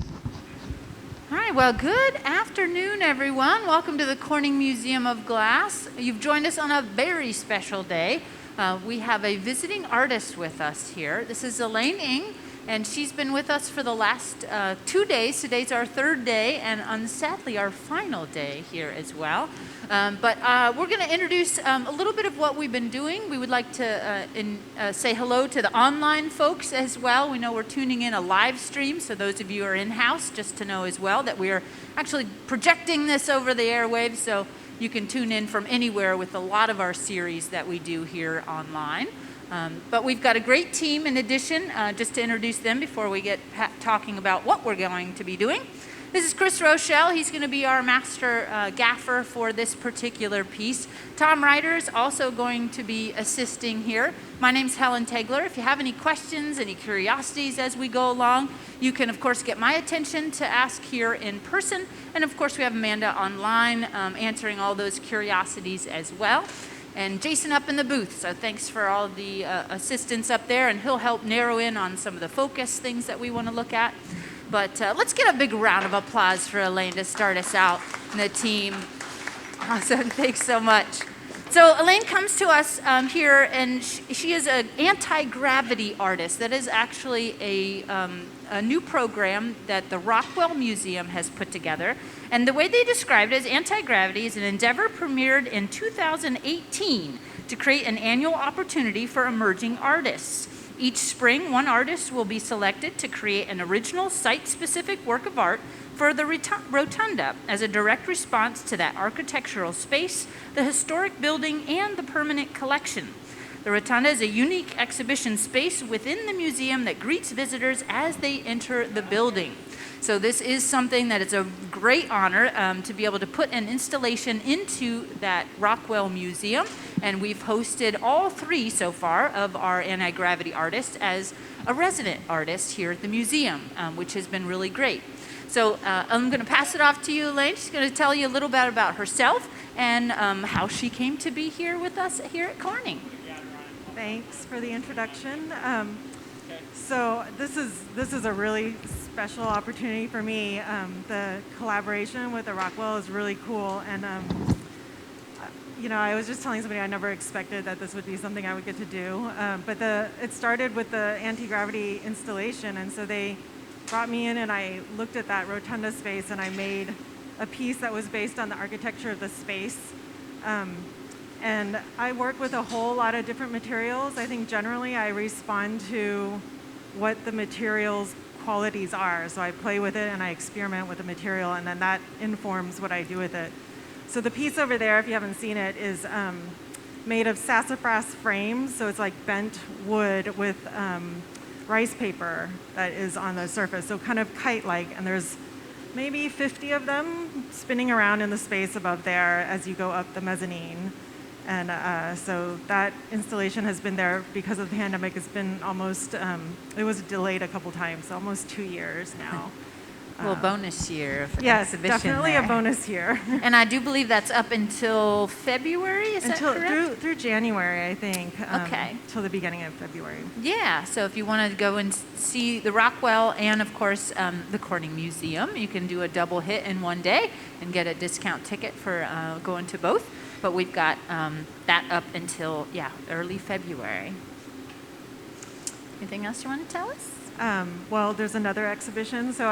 All right, well, good afternoon, everyone. Welcome to the Corning Museum of Glass. You've joined us on a very special day. We have a visiting artist with us here. This is Elaine K, and she's been with us for the last 2 days. Today's our third day, and sadly, our final day here as well. But we're going to introduce a little bit of what we've been doing. We would like to say hello to the online folks as well. We know we're tuning in a live stream, so those of you who are in-house, just to know as well that we are actually projecting this over the airwaves, so you can tune in from anywhere with a lot of our series that we do here online. But we've got a great team in addition, just to introduce them before we get talking about what we're going to be doing. This is Chris Rochelle. He's going to be our master gaffer for this particular piece. Tom Ryder is also going to be assisting here. My name's Helen Tegler. If you have any questions, any curiosities as we go along, you can, of course, get my attention to ask here in person. And, of course, we have Amanda online answering all those curiosities as well. And Jason up in the booth, so thanks for all the assistance up there, and he'll help narrow in on some of the focus things that we want to look at. But let's get a big round of applause for Elaine to start us out and the team. Awesome, thanks so much. So Elaine comes to us here, and she is an anti-gravity artist. That is actually a new program that the Rockwell Museum has put together. And the way they described it is anti-gravity is an endeavor premiered in 2018 to create an annual opportunity for emerging artists. Each spring, one artist will be selected to create an original site-specific work of art for the rotunda as a direct response to that architectural space, the historic building, and the permanent collection. The rotunda is a unique exhibition space within the museum that greets visitors as they enter the building. So this is something that it's a great honor to be able to put an installation into that Rockwell Museum. And we've hosted all three so far of our anti-gravity artists as a resident artist here at the museum, which has been really great. So I'm going to pass it off to you, Elaine. She's going to tell you a little bit about herself and how she came to be here with us here at Corning. Thanks for the introduction. So this is a really special opportunity for me. The collaboration with the Rockwell is really cool, and I was just telling somebody I never expected that this would be something I would get to do. But it started with the anti-gravity installation, and so they brought me in, and I looked at that rotunda space, and I made a piece that was based on the architecture of the space. And I work with a whole lot of different materials. I think generally I respond to what the material's qualities are. So I play with it and I experiment with the material, and then that informs what I do with it. So the piece over there, if you haven't seen it, is made of sassafras frames. So it's like bent wood with rice paper that is on the surface. So kind of kite-like, and there's maybe 50 of them spinning around in the space above there as you go up the mezzanine. And so that installation has been there because of the pandemic. It's been almost, it was delayed a couple times, so almost 2 years now. A little bonus year of yes, exhibition definitely there. A bonus year. And I do believe that's up until February, is that correct? Through January, I think. Okay. Till the beginning of February. Yeah, so if you want to go and see the Rockwell and, of course, the Corning Museum, you can do a double hit in one day and get a discount ticket for going to both. But we've got that up until, early February. Anything else you want to tell us? Well, there's another exhibition. So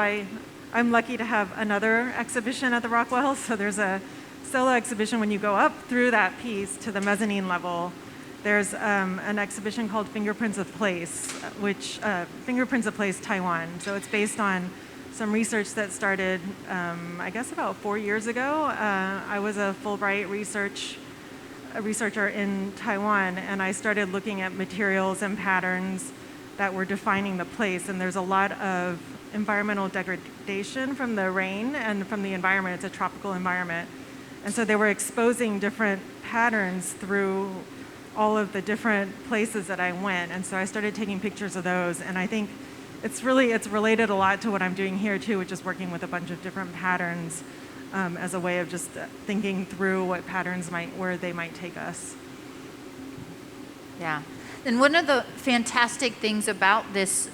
I'm lucky to have another exhibition at the Rockwell. So there's a solo exhibition when you go up through that piece to the mezzanine level. There's an exhibition called Fingerprints of Place, Fingerprints of Place Taiwan. So it's based on some research that started, I guess, about 4 years ago. I was a Fulbright researcher in Taiwan, and I started looking at materials and patterns that were defining the place. And there's a lot of environmental degradation from the rain and from the environment. It's a tropical environment. And so they were exposing different patterns through all of the different places that I went. And so I started taking pictures of those, and I think it's related a lot to what I'm doing here too, which is working with a bunch of different patterns as a way of just thinking through what patterns where they might take us. Yeah. And one of the fantastic things about this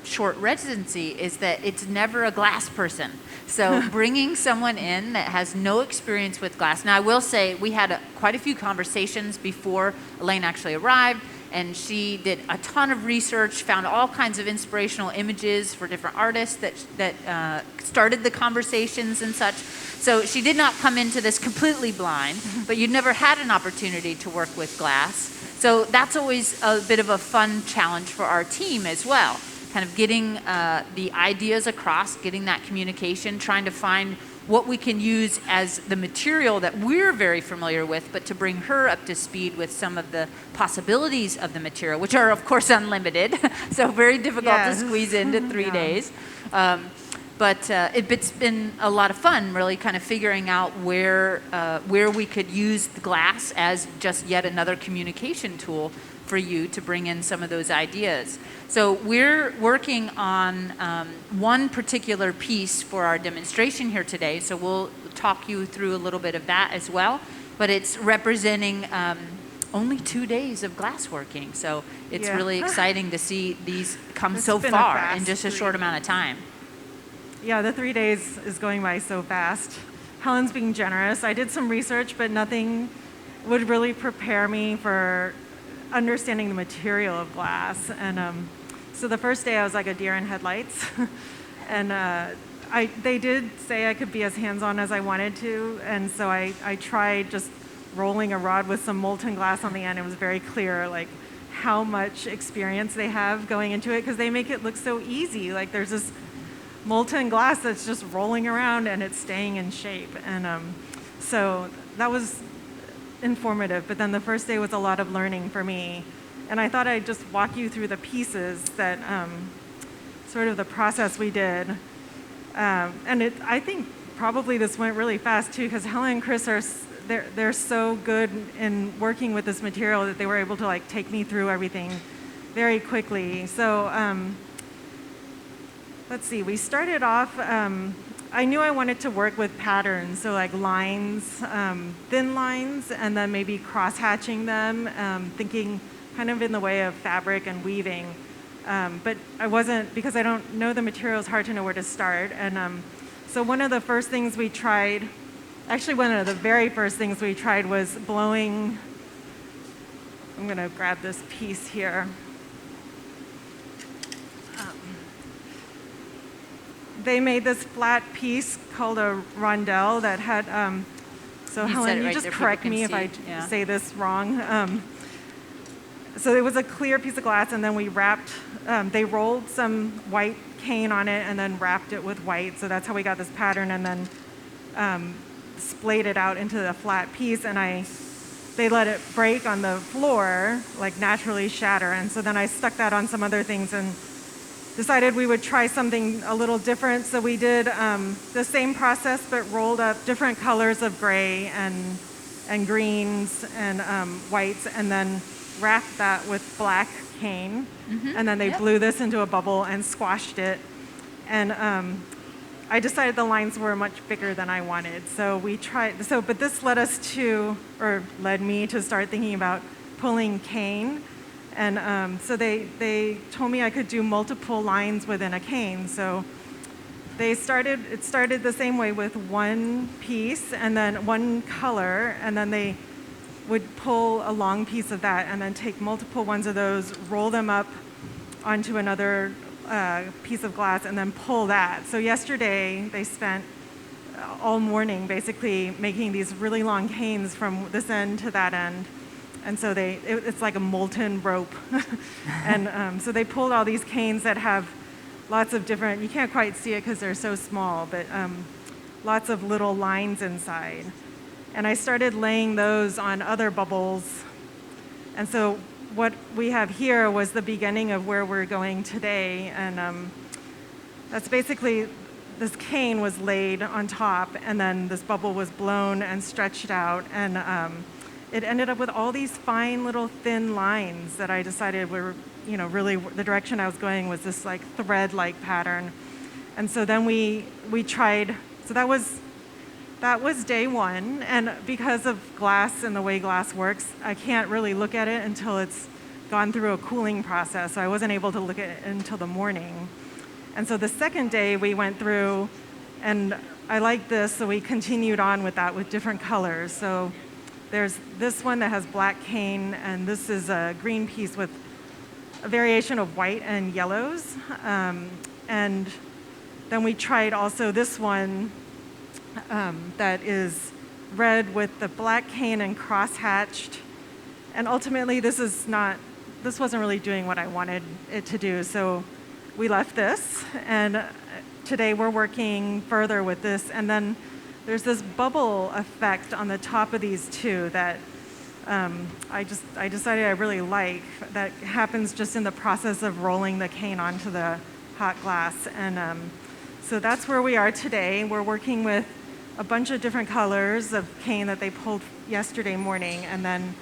short residency is that it's never a glass person. So bringing someone in that has no experience with glass. Now I will say we had quite a few conversations before Elaine actually arrived, and she did a ton of research, found all kinds of inspirational images for different artists that started the conversations and such. So she did not come into this completely blind, but you'd never had an opportunity to work with glass. So that's always a bit of a fun challenge for our team as well, kind of getting the ideas across, getting that communication, trying to find what we can use as the material that we're very familiar with, but to bring her up to speed with some of the possibilities of the material, which are of course unlimited, so very difficult to squeeze into 3 days. But it's been a lot of fun, really kind of figuring out where we could use the glass as just yet another communication tool for you to bring in some of those ideas. So we're working on one particular piece for our demonstration here today, so we'll talk you through a little bit of that as well. But it's representing only 2 days of glassworking, so it's really exciting to see these come so far in just a short amount of time. Yeah, the 3 days is going by so fast. Helen's being generous. I did some research, but nothing would really prepare me for understanding the material of glass. And so the first day I was like a deer in headlights. And they did say I could be as hands-on as I wanted to. And so I tried just rolling a rod with some molten glass on the end. It was very clear like how much experience they have going into it, because they make it look so easy. Like there's this molten glass that's just rolling around and it's staying in shape. And so that was informative. But then the first day was a lot of learning for me. And I thought I'd just walk you through the pieces that sort of the process we did. And I think probably this went really fast too, because Helen and Chris they're so good in working with this material that they were able to like take me through everything very quickly. So let's see, we started off, I knew I wanted to work with patterns, so like lines, thin lines, and then maybe cross-hatching them, thinking kind of in the way of fabric and weaving. But I wasn't, because I don't know the material, it's hard to know where to start. And so one of the first things we tried, actually one of the very first things we tried was blowing, I'm going to grab this piece here. They made this flat piece called a rondelle that had, so Helen, you just correct me if I say this wrong. So it was a clear piece of glass, and then we wrapped, they rolled some white cane on it and then wrapped it with white. So that's how we got this pattern, and then splayed it out into the flat piece, and they let it break on the floor, like naturally shatter. And so then I stuck that on some other things and decided we would try something a little different. So we did the same process, but rolled up different colors of gray and greens and whites, and then wrapped that with black cane. And then they blew this into a bubble and squashed it. And I decided the lines were much bigger than I wanted. So we tried, but this led me to start thinking about pulling cane. And so they told me I could do multiple lines within a cane. So it started the same way with one piece and then one color, and then they would pull a long piece of that and then take multiple ones of those, roll them up onto another piece of glass, and then pull that. So yesterday they spent all morning basically making these really long canes from this end to that end. And so it's like a molten rope. And so they pulled all these canes that have lots of different, you can't quite see it because they're so small, but lots of little lines inside. And I started laying those on other bubbles. And so what we have here was the beginning of where we're going today. And that's basically, this cane was laid on top, and then this bubble was blown and stretched out. And it ended up with all these fine little thin lines that I decided were, really the direction I was going was this like thread-like pattern. And so then we tried, so that was day one. And because of glass and the way glass works, I can't really look at it until it's gone through a cooling process. So I wasn't able to look at it until the morning. And so the second day we went through, and I like this, so we continued on with that with different colors. So there's this one that has black cane, and this is a green piece with a variation of white and yellows. And then we tried also this one that is red with the black cane and cross-hatched. And ultimately, this wasn't really doing what I wanted it to do, so we left this. And today we're working further with this. And then there's this bubble effect on the top of these two that I decided I really like, that happens just in the process of rolling the cane onto the hot glass. And so that's where we are today. We're working with a bunch of different colors of cane that they pulled yesterday morning. And then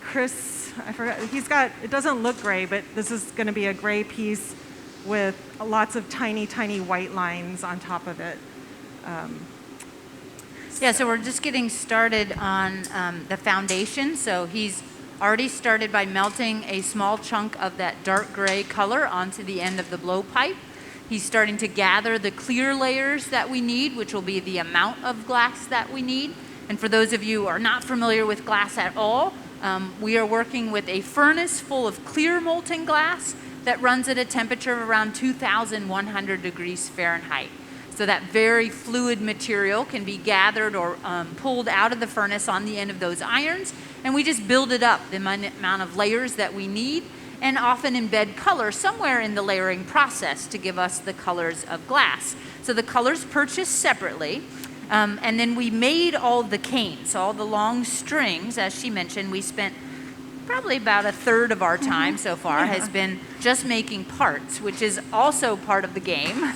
Chris, I forgot, it doesn't look gray, but this is going to be a gray piece with lots of tiny, tiny white lines on top of it. Yeah, so we're just getting started on the foundation. So he's already started by melting a small chunk of that dark gray color onto the end of the blowpipe. He's starting to gather the clear layers that we need, which will be the amount of glass that we need. And for those of you who are not familiar with glass at all, we are working with a furnace full of clear molten glass that runs at a temperature of around 2,100 degrees Fahrenheit. So that very fluid material can be gathered or pulled out of the furnace on the end of those irons, and we just build it up, the amount of layers that we need, and often embed color somewhere in the layering process to give us the colors of glass. So the colors purchased separately, and then we made all the canes, all the long strings. As she mentioned, we spent probably about a third of our time so far has been just making parts, which is also part of the game,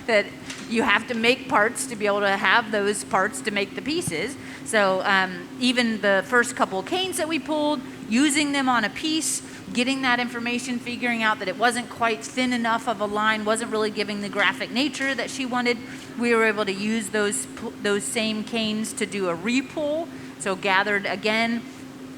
that you have to make parts to be able to have those parts to make the pieces. So even the first couple of canes that we pulled, using them on a piece, getting that information, figuring out that it wasn't quite thin enough of a line, wasn't really giving the graphic nature that she wanted, we were able to use those same canes to do a repull. So gathered again,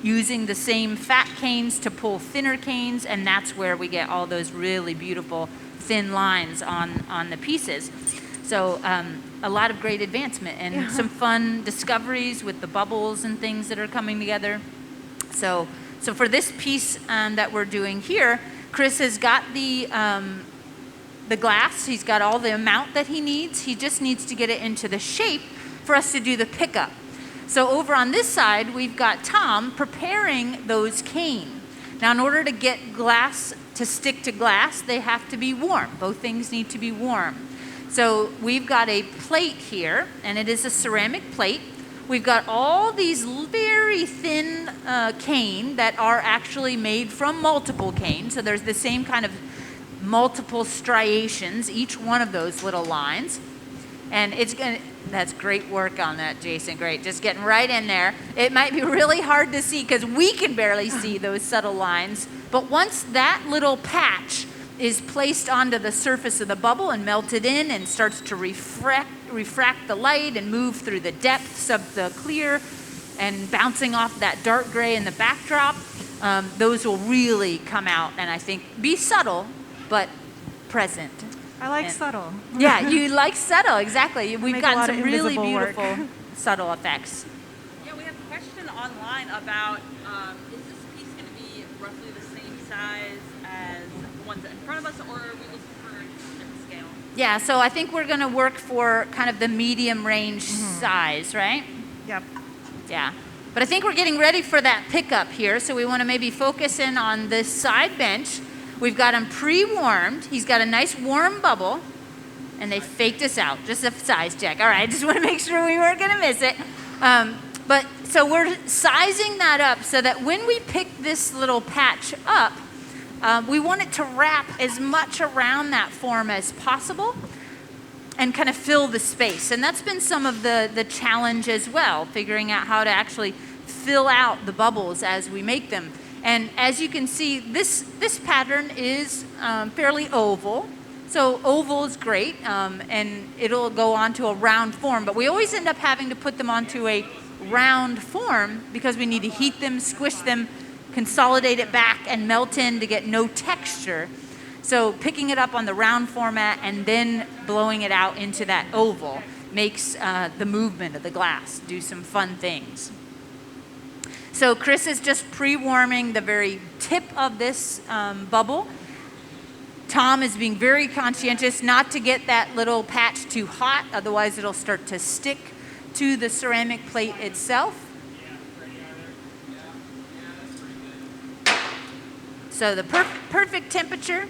using the same fat canes to pull thinner canes, and that's where we get all those really beautiful thin lines on the pieces. So a lot of great advancement and some fun discoveries with the bubbles and things that are coming together. So for this piece that we're doing here, Chris has got the glass. He's got all the amount that he needs. He just needs to get it into the shape for us to do the pickup. So over on this side, we've got Tom preparing those canes. Now, in order to get glass to stick to glass, they have to be warm. Both things need to be warm. So we've got a plate here, and it is a ceramic plate. We've got all these very thin cane that are actually made from multiple cane. So there's the same kind of multiple striations, each one of those little lines. And that's great work on that, Jason. Great. Just getting right in there. It might be really hard to see because we can barely see those subtle lines. But once that little patch is placed onto the surface of the bubble and melted in and starts to refract the light and move through the depths of the clear and bouncing off that dark gray in the backdrop, those will really come out and I think be subtle, but present. I like subtle. Yeah, you like subtle, exactly. We've gotten some really beautiful work. subtle effects. Yeah, we have a question online about is this piece going to be roughly the same size as the ones in front of us, or are we looking for a different scale? Yeah, so I think we're going to work for kind of the medium range size, right? Yep. Yeah. But I think we're getting ready for that pickup here, so we want to maybe focus in on this side bench. We've got him pre-warmed. He's got a nice warm bubble, and they faked us out. Just a size check. All right, I just want to make sure we weren't going to miss it. But so we're sizing that up so that when we pick this little patch up, we want it to wrap as much around that form as possible and kind of fill the space. And that's been some of the challenge as well, figuring out how to actually fill out the bubbles as we make them. And as you can see, this pattern is fairly oval. So oval is great, and it'll go onto a round form. But we always end up having to put them onto a round form because we need to heat them, squish them, consolidate it back, and melt in to get no texture. So picking it up on the round format and then blowing it out into that oval makes the movement of the glass do some fun things. So Chris is just pre-warming the very tip of this bubble. Tom is being very conscientious not to get that little patch too hot, otherwise it'll start to stick to the ceramic plate itself. So the perfect temperature,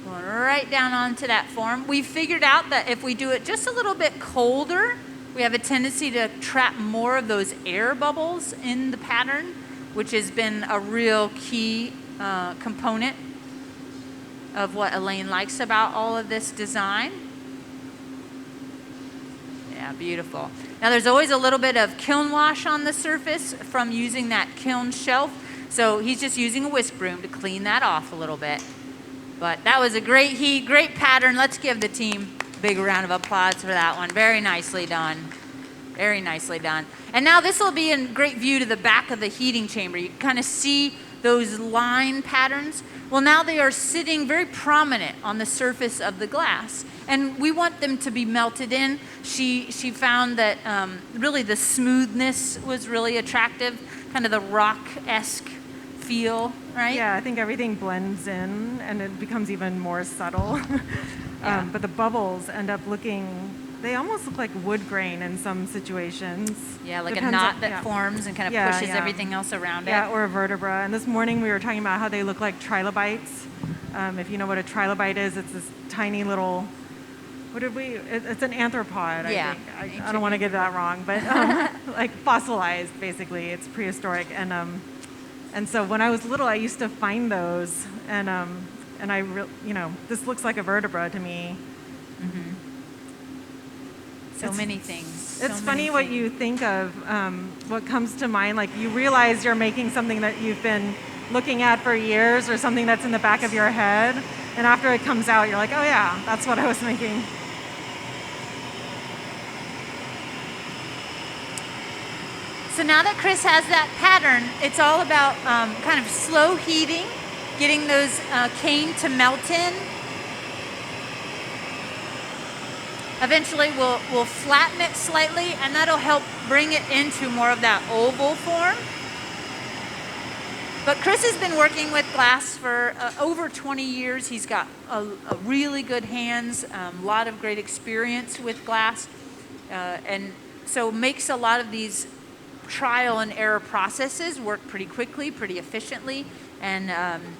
going right down onto that form. We figured out that if we do it just a little bit colder, we have a tendency to trap more of those air bubbles in the pattern, which has been a real key component of what Elaine likes about all of this design. Yeah, beautiful. Now there's always a little bit of kiln wash on the surface from using that kiln shelf, so he's just using a whisk broom to clean that off a little bit. But that was a great heat, great pattern. Let's give the team a big round of applause for that one. Very nicely done. Very nicely done. And now this will be in great view to the back of the heating chamber. You can kind of see those line patterns. Well, now they are sitting very prominent on the surface of the glass. And we want them to be melted in. She found that really the smoothness was really attractive, kind of the rock-esque feel, right? Yeah, I think everything blends in and it becomes even more subtle. Yeah. But the bubbles end up looking, they almost look like wood grain in some situations. Yeah, like Depends a knot on- that yeah. forms and kind of Yeah, pushes yeah. everything else around it. Yeah, or a vertebra. And this morning we were talking about how they look like trilobites. If you know what a trilobite is, it's this tiny little, it's an arthropod, Yeah. I think. I don't want to get that wrong, but like fossilized, basically. It's prehistoric. And so when I was little, I used to find those, and this looks like a vertebra to me. Mm-hmm. So many things. It's funny what you think of, what comes to mind. Like you realize you're making something that you've been looking at for years, or something that's in the back of your head, and after it comes out, you're like, oh yeah, that's what I was making. So now that Chris has that pattern, it's all about kind of slow heating, getting those cane to melt in. Eventually we'll flatten it slightly, and that'll help bring it into more of that oval form. But Chris has been working with glass for over 20 years. He's got a really good hands, a lot of great experience with glass, and so makes a lot of these trial and error processes work pretty quickly, pretty efficiently, and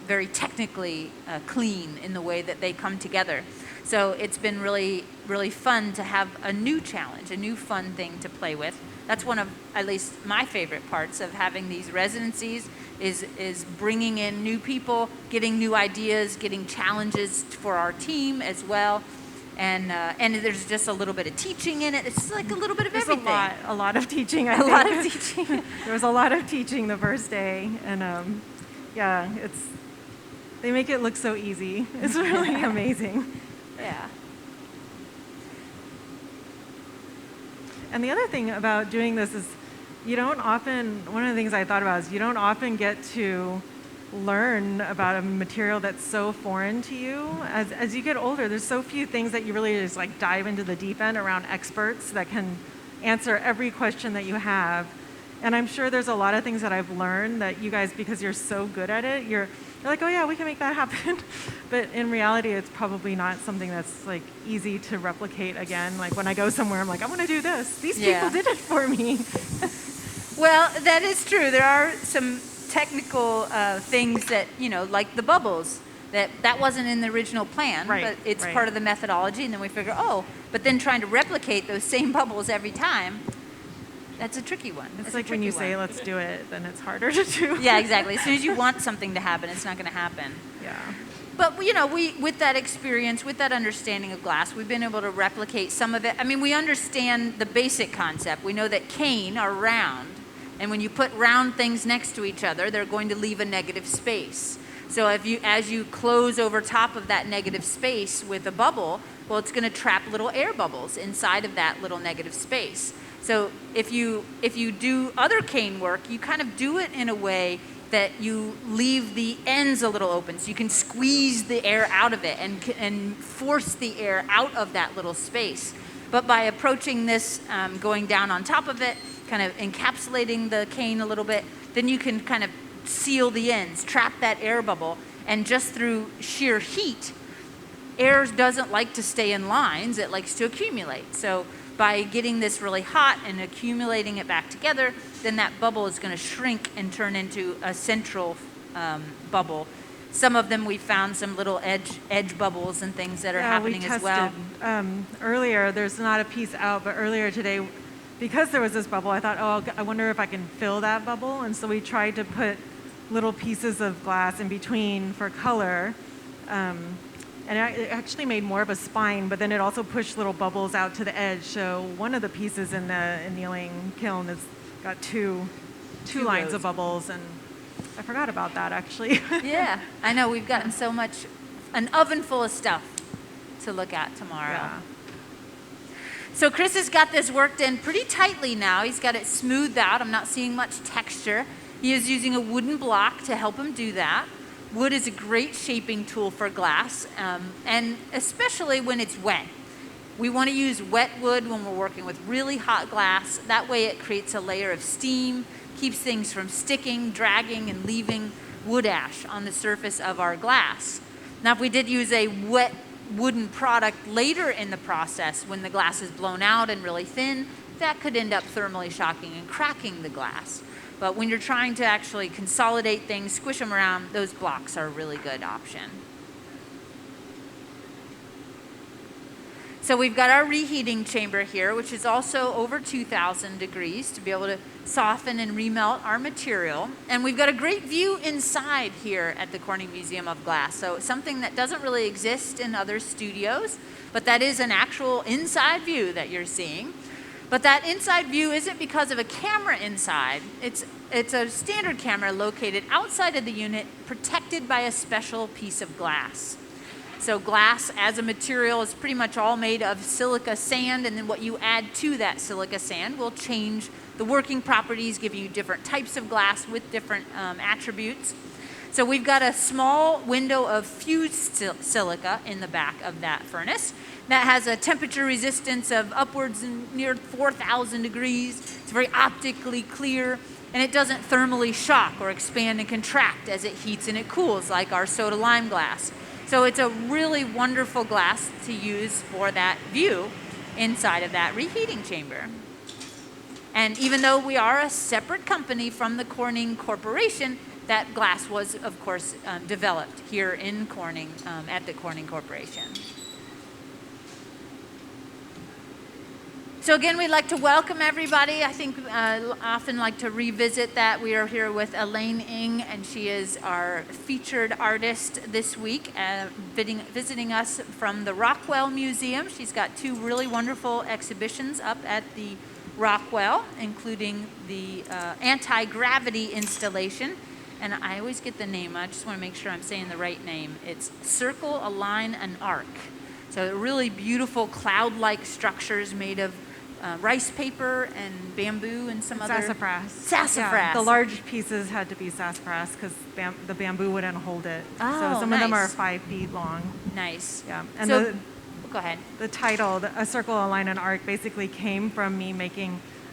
very technically clean in the way that they come together. So it's been really, really fun to have a new challenge, a new fun thing to play with. That's one of, at least my favorite parts of having these residencies, is bringing in new people, getting new ideas, getting challenges for our team as well. And there's just a little bit of teaching in it. It's like a little bit of There's everything. a lot of teaching, I A think. lot of teaching. There was a lot of teaching the first day, and yeah, they make it look so easy. It's really amazing. Yeah. And the other thing about doing this is one of the things I thought about is you don't often get to learn about a material that's so foreign to you. As you get older, there's so few things that you really just like dive into the deep end around experts that can answer every question that you have. And I'm sure there's a lot of things that I've learned that you guys, because you're so good at it, you're like, oh yeah, we can make that happen. But in reality, it's probably not something that's like easy to replicate again. Like when I go somewhere, I'm like, I'm going to do this. These people did it for me. Well, that is true. There are some technical things that, like the bubbles, that wasn't in the original plan, but it's part of the methodology. And then we figure, but then trying to replicate those same bubbles every time, that's a tricky one. It's like when you say, let's do it, then it's harder to do. Yeah, exactly. As soon as you want something to happen, it's not going to happen. Yeah. But, we with that experience, with that understanding of glass, we've been able to replicate some of it. I mean, we understand the basic concept. We know that cane are round. And when you put round things next to each other, they're going to leave a negative space. So as you close over top of that negative space with a bubble, well, it's going to trap little air bubbles inside of that little negative space. So if you do other cane work, you kind of do it in a way that you leave the ends a little open so you can squeeze the air out of it and force the air out of that little space. But by approaching this, going down on top of it, kind of encapsulating the cane a little bit, then you can kind of seal the ends, trap that air bubble, and just through sheer heat, air doesn't like to stay in lines, it likes to accumulate. So by getting this really hot and accumulating it back together, then that bubble is going to shrink and turn into a central bubble. Some of them we found some little edge bubbles and things that are happening as well. Earlier, there's not a piece out, but earlier today, because there was this bubble, I thought, oh, I wonder if I can fill that bubble. And so we tried to put little pieces of glass in between for color. And it actually made more of a spine, but then it also pushed little bubbles out to the edge. So one of the pieces in the annealing kiln has got two lines of bubbles, and I forgot about that actually. Yeah, I know, we've gotten so much, an oven full of stuff to look at tomorrow. Yeah. So Chris has got this worked in pretty tightly now. He's got it smoothed out. I'm not seeing much texture. He is using a wooden block to help him do that. Wood is a great shaping tool for glass, and especially when it's wet. We want to use wet wood when we're working with really hot glass. That way it creates a layer of steam, keeps things from sticking, dragging, and leaving wood ash on the surface of our glass. Now, if we did use a wet wooden product later in the process, when the glass is blown out and really thin, that could end up thermally shocking and cracking the glass. But when you're trying to actually consolidate things, squish them around, those blocks are a really good option. So we've got our reheating chamber here, which is also over 2,000 degrees to be able to soften and remelt our material. And we've got a great view inside here at the Corning Museum of Glass. So something that doesn't really exist in other studios, but that is an actual inside view that you're seeing. But that inside view isn't because of a camera inside. It's a standard camera located outside of the unit, protected by a special piece of glass. So glass as a material is pretty much all made of silica sand, and then what you add to that silica sand will change the working properties, giving you different types of glass with different attributes. So we've got a small window of fused silica in the back of that furnace that has a temperature resistance of upwards near 4,000 degrees. It's very optically clear, and it doesn't thermally shock or expand and contract as it heats and it cools like our soda lime glass. So it's a really wonderful glass to use for that view inside of that reheating chamber. And even though we are a separate company from the Corning Corporation, that glass was, of course, developed here in Corning, at the Corning Corporation. So again, we'd like to welcome everybody. I think often like to revisit that. We are here with Elaine Ng, and she is our featured artist this week, visiting us from the Rockwell Museum. She's got two really wonderful exhibitions up at the Rockwell, including the Antigravity installation. And I always get the name. I just want to make sure I'm saying the right name. It's Circle, Align, and Arc. So really beautiful cloud-like structures made of rice paper and bamboo and some other... Sassafras. Sassafras. Yeah, the large pieces had to be sassafras because the bamboo wouldn't hold it. Oh, so some nice. of them are 5 feet long. Nice. Yeah. And so, go ahead. The title, A Circle, a Line, and Arc, basically came from me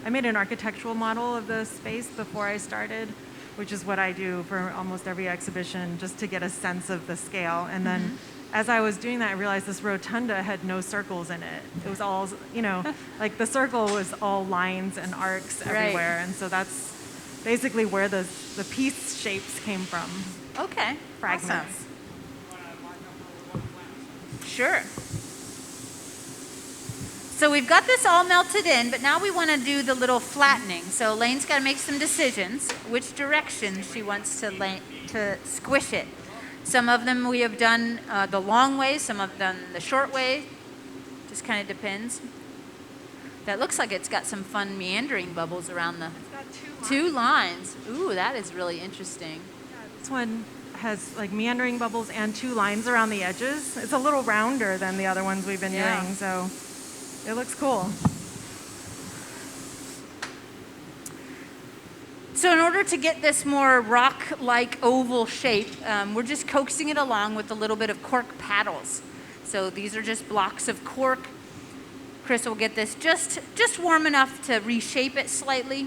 I made an architectural model of the space before I started, which is what I do for almost every exhibition, just to get a sense of the scale. And then as I was doing that, I realized this rotunda had no circles in it. It was all, like the circle was all lines and arcs everywhere. And so that's basically where the piece shapes came from. Okay. Fragments. Awesome. Sure. So we've got this all melted in, but now we want to do the little flattening. So Elaine's got to make some decisions, which direction she wants to squish it. Some of them we have done the long way, some have done the short way. Just kind of depends. That looks like it's got some fun meandering bubbles around the... It's got two lines. Ooh, that is really interesting. Yeah, this one has like meandering bubbles and 2 lines around the edges. It's a little rounder than the other ones we've been doing, so it looks cool. So in order to get this more rock-like oval shape, we're just coaxing it along with a little bit of cork paddles. So these are just blocks of cork. Chris will get this just warm enough to reshape it slightly,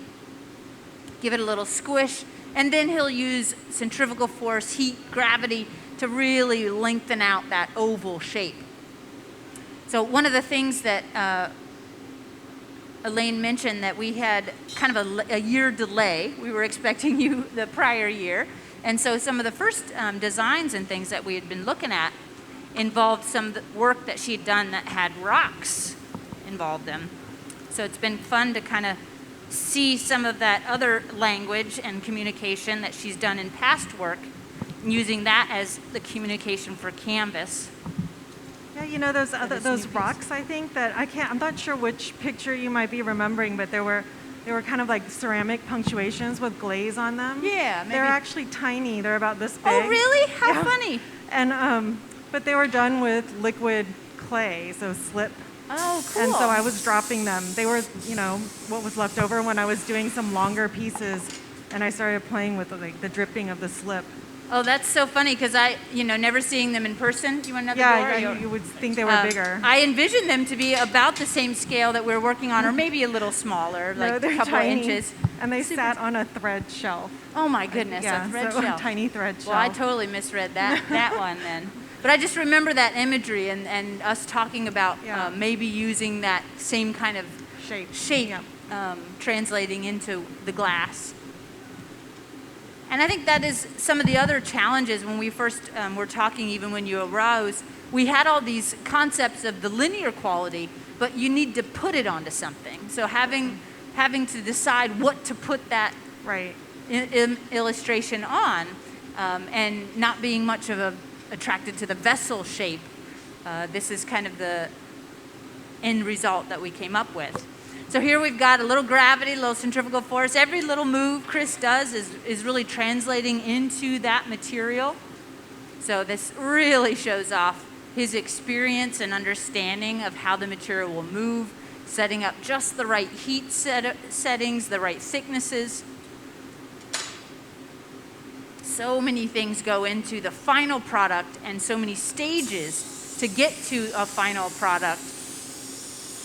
give it a little squish, and then he'll use centrifugal force, heat, gravity to really lengthen out that oval shape. So one of the things that Elaine mentioned, that we had kind of a year delay. We were expecting you the prior year. And so some of the first designs and things that we had been looking at involved some of the work that she had done that had rocks involved in. So it's been fun to kind of see some of that other language and communication that she's done in past work, using that as the communication for canvas. Yeah, you know those rocks, I think, that I'm not sure which picture you might be remembering, but they were kind of like ceramic punctuations with glaze on them. Yeah, maybe. They're actually tiny. They're about this big. Oh, really? How Yeah. funny. And but they were done with liquid clay, so slip. Oh, cool. And so I was dropping them. They were, what was left over when I was doing some longer pieces, and I started playing with like the dripping of the slip. Oh, that's so funny, because never seeing them in person. Do you want another Yeah, door? you would think they were bigger. I envisioned them to be about the same scale that we're working on, or maybe a little smaller, No, like they're a couple tiny, inches. and they sat on a thread shelf. Oh my goodness, Yeah, a thread so shelf. a tiny thread shelf. Well, I totally misread that one then. But I just remember that imagery and us talking about Yeah. maybe using that same kind of shape Yeah. translating into the glass. And I think that is some of the other challenges when we first were talking, even when you arose. We had all these concepts of the linear quality, but you need to put it onto something. So having to decide what to put that Right. illustration on, and not being much of attracted to the vessel shape, this is kind of the end result that we came up with. So here we've got a little gravity, a little centrifugal force. Every little move Chris does is really translating into that material. So this really shows off his experience and understanding of how the material will move, setting up just the right heat settings, the right thicknesses. So many things go into the final product, and so many stages to get to a final product,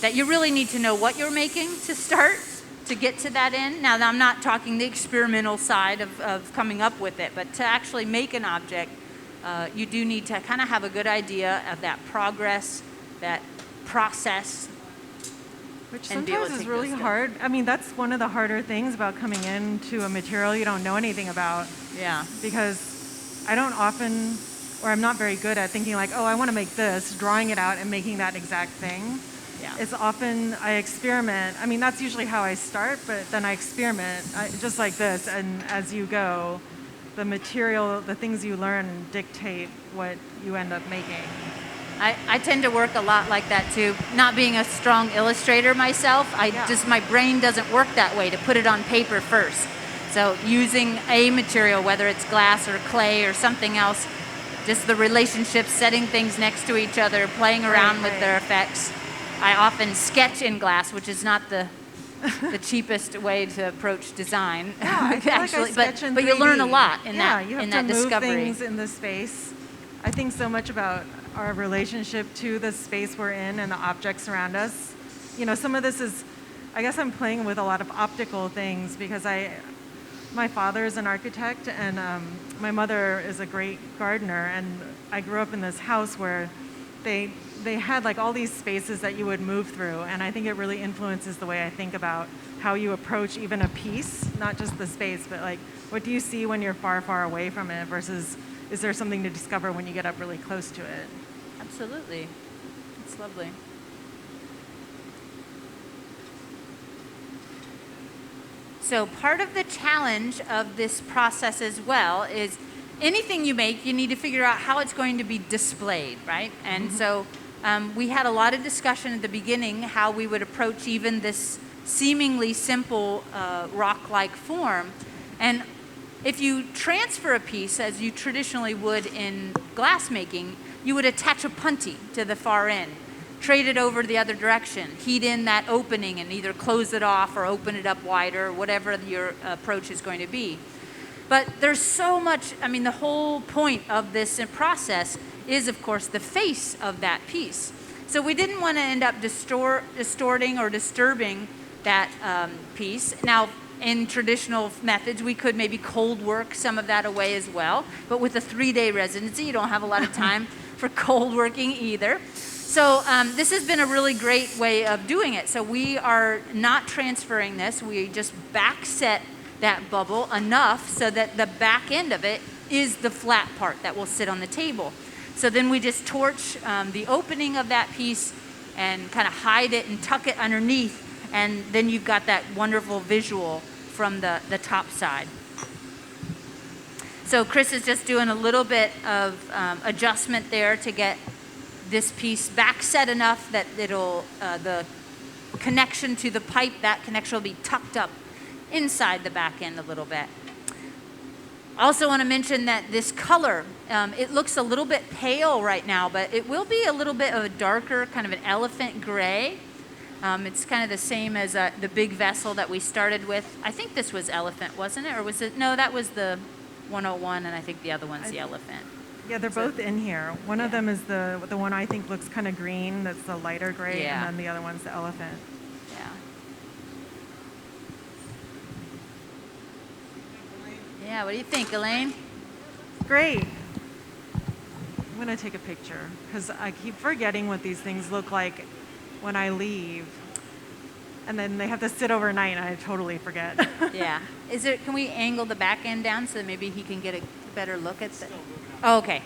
that you really need to know what you're making to start to get to that end. Now, I'm not talking the experimental side of coming up with it, but to actually make an object, you do need to kind of have a good idea of that progress, that process. Which and be able sometimes to is take really those steps. hard. I mean, that's one of the harder things about coming into a material you don't know anything about, Yeah. because I don't often, or I'm not very good at thinking like, oh, I want to make this, drawing it out and making that exact thing. Yeah. It's often I experiment. I mean, that's usually how I start, but then I experiment just like this, and as you go, the material, the things you learn dictate what you end up making. I tend to work a lot like that too. Not being a strong illustrator myself, my brain doesn't work that way to put it on paper first. So using a material, whether it's glass or clay or something else, just the relationships, setting things next to each other, playing around with their effects. I often sketch in glass, which is not the cheapest way to approach design. Yeah, I feel actually, like I sketch in but you learn a 3D. lot in Yeah, that you have in to that move discovery. things in the space. I think so much about our relationship to the space we're in and the objects around us. You know, some of this is, I guess I'm playing with a lot of optical things because my father is an architect, and my mother is a great gardener, and I grew up in this house where they had like all these spaces that you would move through, and I think it really influences the way I think about how you approach even a piece, not just the space, but like what do you see when you're far, far away from it versus is there something to discover when you get up really close to it? Absolutely. It's lovely. So part of the challenge of this process as well is anything you make, you need to figure out how it's going to be displayed, right? And so we had a lot of discussion at the beginning how we would approach even this seemingly simple rock-like form. And if you transfer a piece, as you traditionally would in glass making, you would attach a punty to the far end. trade it over the other direction, heat in that opening and either close it off or open it up wider, whatever your approach is going to be. But there's so much, I mean, the whole point of this process is, of course, the face of that piece. So we didn't want to end up distorting or disturbing that piece. Now, in traditional methods, we could maybe cold work some of that away as well. But with a 3-day residency, you don't have a lot of time for cold working either. So this has been a really great way of doing it. So we are not transferring this. We just back set that bubble enough so that the back end of it is the flat part that will sit on the table. So then we just torch the opening of that piece and kind of hide it and tuck it underneath, and then you've got that wonderful visual from the top side. So Chris is just doing a little bit of adjustment there to get this piece back set enough that it'll, the connection to the pipe, that connection will be tucked up inside the back end a little bit. I also want to mention that this color, it looks a little bit pale right now, but it will be a little bit of a darker, kind of an elephant gray. It's kind of the same as the big vessel that we started with. I think this was elephant, wasn't it? Or was it? No, that was the 101, and I think the other one's the elephant. Yeah, they're both in here. One of them is the one I think looks kind of green, that's the lighter gray, and then the other one's the elephant. Yeah. Yeah, what do you think, Elaine? Great. I'm going to take a picture because I keep forgetting what these things look like when I leave. And then they have to sit overnight and I totally forget. Yeah. Can we angle the back end down so that maybe he can get a better look at the... Oh, okay.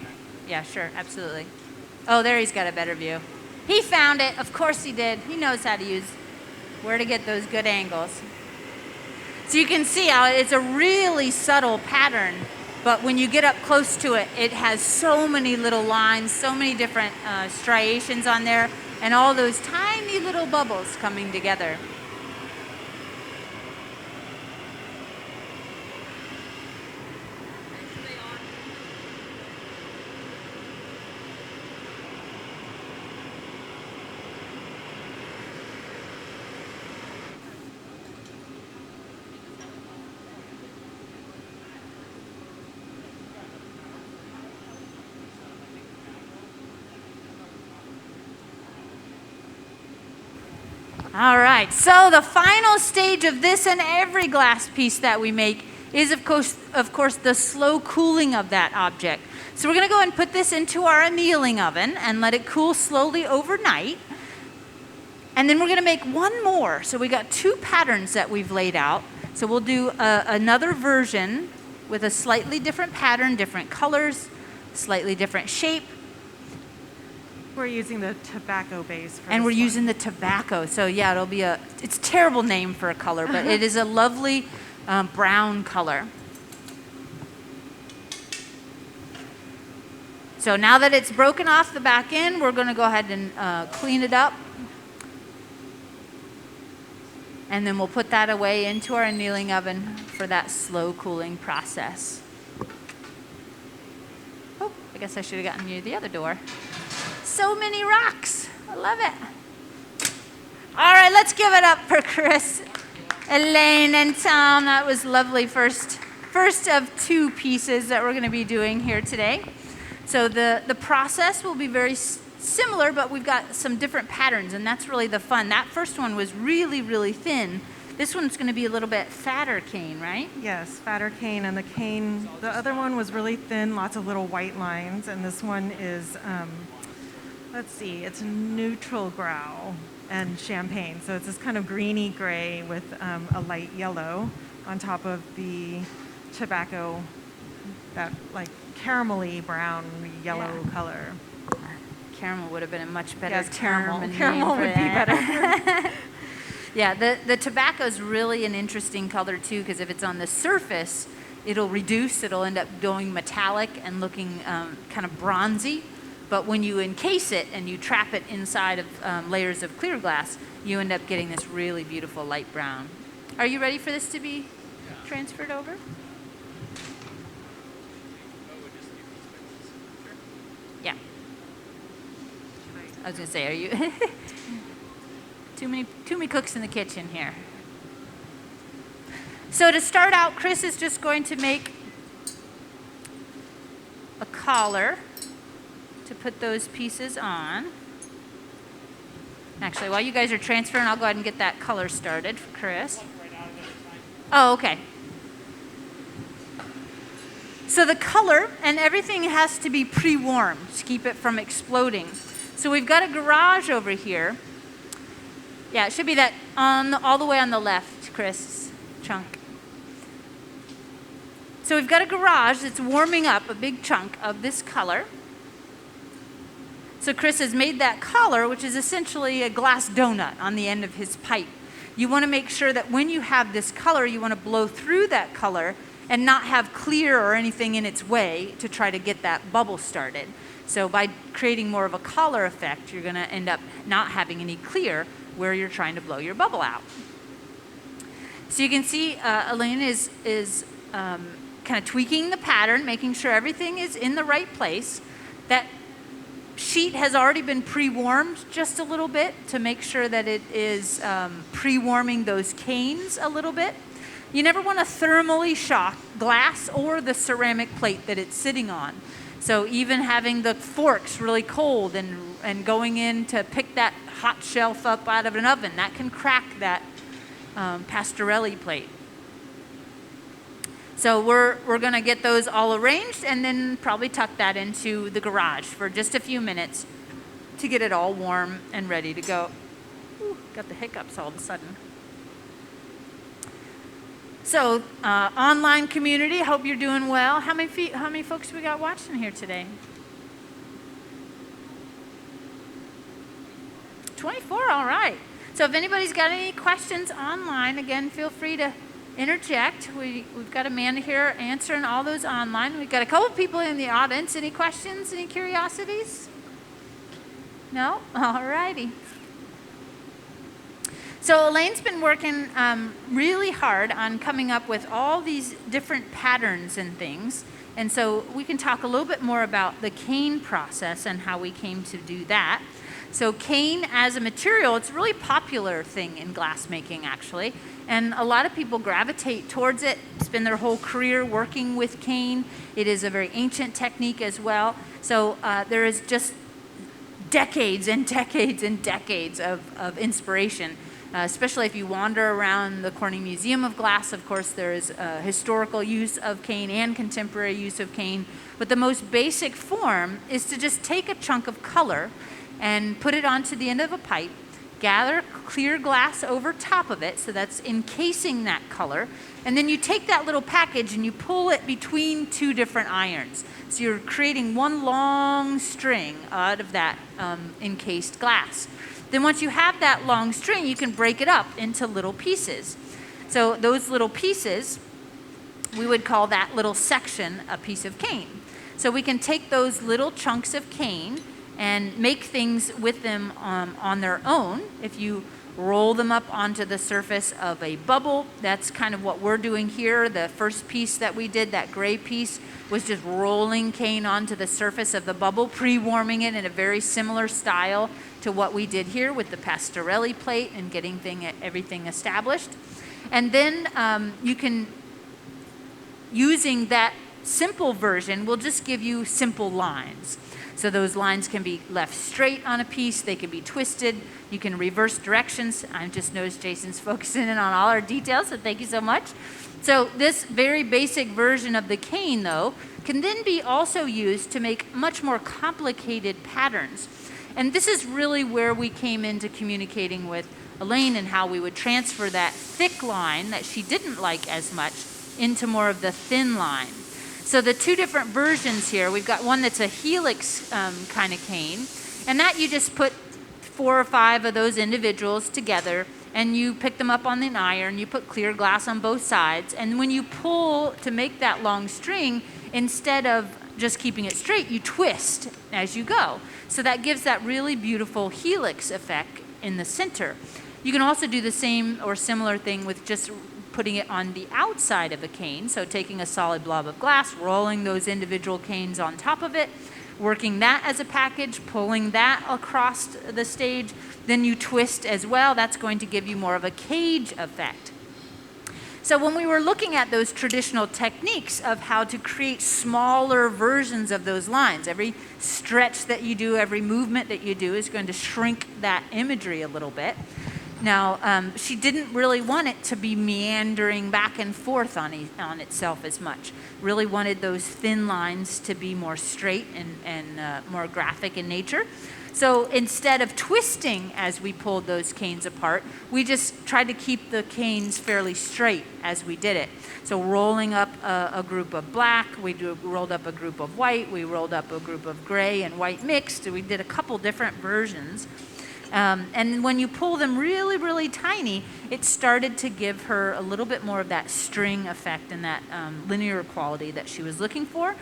Yeah, sure. Absolutely. Oh, there he's got a better view. He found it. Of course he did. He knows how to use where to get those good angles. So you can see how it's a really subtle pattern, but when you get up close to it, it has so many little lines, so many different striations on there, and all those tiny little bubbles coming together. All right, so the final stage of this and every glass piece that we make is, of course, the slow cooling of that object. So we're going to go and put this into our annealing oven and let it cool slowly overnight. And then we're going to make one more. So we got 2 patterns that we've laid out. So we'll do another version with a slightly different pattern, different colors, slightly different shape. We're using the tobacco base for and we're this using the tobacco. So yeah, it'll be it's a terrible name for a color, but it is a lovely brown color. So now that it's broken off the back end, we're going to go ahead and clean it up. And then we'll put that away into our annealing oven for that slow cooling process. Oh, I guess I should have gotten you the other door. So many rocks. I love it. All right, let's give it up for Chris, Elaine, and Tom. That was lovely. First of 2 pieces that we're going to be doing here today. So the process will be very similar, but we've got some different patterns, and that's really the fun. That first one was really, really thin. This one's going to be a little bit fatter cane, right? Yes, fatter cane, and the other one was really thin, lots of little white lines, and this one is, let's see, it's neutral grau and champagne. So it's this kind of greeny gray with a light yellow on top of the tobacco, that like caramelly brown yellow color. Caramel would have been a much better Yes, term. caramel would be better. Yeah, the tobacco is really an interesting color too, because if it's on the surface, it'll reduce, it'll end up going metallic and looking kind of bronzy. But when you encase it and you trap it inside of layers of clear glass, you end up getting this really beautiful light brown. Are you ready for this to be transferred over? Yeah. I was going to say, are you? Too many cooks in the kitchen here. So to start out, Chris is just going to make a collar to put those pieces on. Actually, while you guys are transferring, I'll go ahead and get that color started for Chris. Oh, okay. So the color and everything has to be pre-warmed to keep it from exploding. So we've got a garage over here. Yeah, it should be that all the way on the left, Chris, chunk. So we've got a garage that's warming up a big chunk of this color. So Chris has made that collar, which is essentially a glass donut on the end of his pipe. You want to make sure that when you have this color, you want to blow through that color and not have clear or anything in its way to try to get that bubble started. So by creating more of a collar effect, you're going to end up not having any clear where you're trying to blow your bubble out. So you can see Elaine is kind of tweaking the pattern, making sure everything is in the right place. That sheet has already been pre-warmed just a little bit to make sure that it is pre-warming those canes a little bit. You never want to thermally shock glass or the ceramic plate that it's sitting on. So even having the forks really cold and going in to pick that hot shelf up out of an oven, that can crack that pastorelli plate. So we're going to get those all arranged and then probably tuck that into the garage for just a few minutes to get it all warm and ready to go. Ooh, got the hiccups all of a sudden. So online community, hope you're doing well. How many folks we got watching here today? 24, all right. So if anybody's got any questions online, again, feel free to interject. We've got Amanda here answering all those online. We've got a couple people in the audience. Any questions, any curiosities? No? All righty. So Elaine's been working really hard on coming up with all these different patterns and things. And so we can talk a little bit more about the cane process and how we came to do that. So cane as a material, it's a really popular thing in glassmaking, actually. And a lot of people gravitate towards it, spend their whole career working with cane. It is a very ancient technique as well. So there is just decades and decades and decades of inspiration. Especially if you wander around the Corning Museum of Glass, of course, there is historical use of cane and contemporary use of cane. But the most basic form is to just take a chunk of color and put it onto the end of a pipe, gather clear glass over top of it, so that's encasing that color, and then you take that little package and you pull it between two different irons. So you're creating one long string out of that encased glass. Then once you have that long string, you can break it up into little pieces. So those little pieces, we would call that little section a piece of cane. So we can take those little chunks of cane and make things with them on their own. If you roll them up onto the surface of a bubble, that's kind of what we're doing here. The first piece that we did, that gray piece, was just rolling cane onto the surface of the bubble, pre-warming it in a very similar style to what we did here with the pastorelli plate and getting everything established. And then you can, using that simple version, will just give you simple lines. So those lines can be left straight on a piece, they can be twisted, you can reverse directions. I've just noticed Jason's focusing in on all our details, so thank you so much. So this very basic version of the cane, though, can then be also used to make much more complicated patterns. And this is really where we came into communicating with Elaine and how we would transfer that thick line that she didn't like as much into more of the thin line. So the two different versions here, we've got one that's a helix kind of cane, and that you just put 4 or 5 of those individuals together, and you pick them up on an iron, you put clear glass on both sides, and when you pull to make that long string, instead of just keeping it straight, you twist as you go. So that gives that really beautiful helix effect in the center. You can also do the same or similar thing with just putting it on the outside of a cane, so taking a solid blob of glass, rolling those individual canes on top of it, working that as a package, pulling that across the stage. Then you twist as well. That's going to give you more of a cage effect. So when we were looking at those traditional techniques of how to create smaller versions of those lines, every stretch that you do, every movement that you do is going to shrink that imagery a little bit. Now, she didn't really want it to be meandering back and forth on itself as much. Really wanted those thin lines to be more straight and more graphic in nature. So instead of twisting as we pulled those canes apart, we just tried to keep the canes fairly straight as we did it. So rolling up a group of black, rolled up a group of white, we rolled up a group of gray and white mixed. We did a couple different versions. And when you pull them really, really tiny, it started to give her a little bit more of that string effect and that linear quality that she was looking for.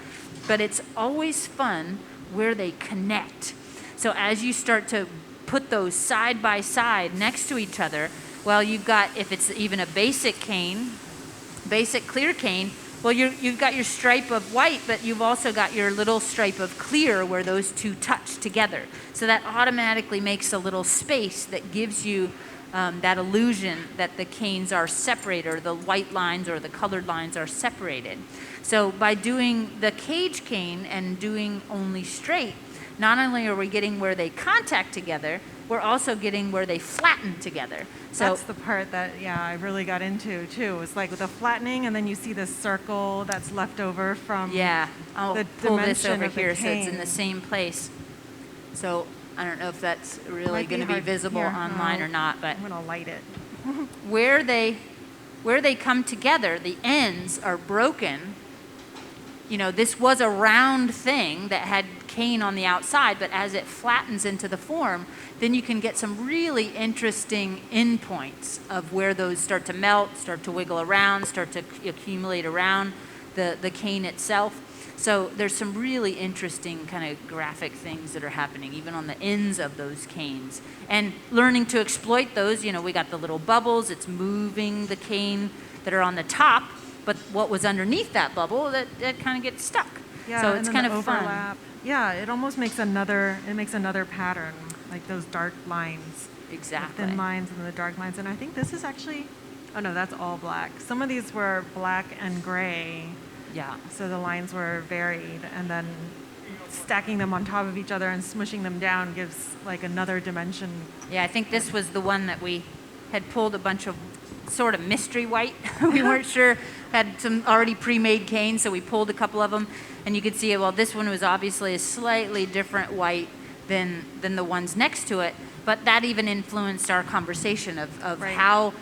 But it's always fun where they connect. So as you start to put those side by side next to each other, well, you've got, if it's even a basic cane, basic clear cane, well, you've got your stripe of white, but you've also got your little stripe of clear where those two touch together. So that automatically makes a little space that gives you that illusion that the canes are separated, or the white lines or the colored lines are separated. So by doing the cage cane and doing only straight, not only are we getting where they contact together, we're also getting where they flatten together. So that's the part that, I really got into too. It's like with the flattening, and then you see this circle that's left over from I'll the pull this dimension over of the here so it's in cane. the same place. So I don't know if that's really Might going to be hard visible here. online or not, but I'm gonna light it. where they come together, the ends are broken. You know, this was a round thing that had cane on the outside, but as it flattens into the form, then you can get some really interesting endpoints of where those start to melt, start to wiggle around, start to accumulate around the cane itself. So there's some really interesting kind of graphic things that are happening even on the ends of those canes. And learning to exploit those, we got the little bubbles, it's moving the cane that are on the top, but what was underneath that bubble, that kind of gets stuck. Yeah, so and it's then kind the of fun. overlap. Yeah, it almost makes another pattern, like those dark lines. Exactly. The thin lines and the dark lines. And I think this is actually, oh no, that's all black. Some of these were black and gray. Yeah. So the lines were varied, and then stacking them on top of each other and smushing them down gives like another dimension. Yeah, I think this was the one that we had pulled a bunch of sort of mystery white. We weren't sure, had some already pre-made canes, so we pulled a couple of them, and you could see, well, this one was obviously a slightly different white than the ones next to it, but that even influenced our conversation of Right. how,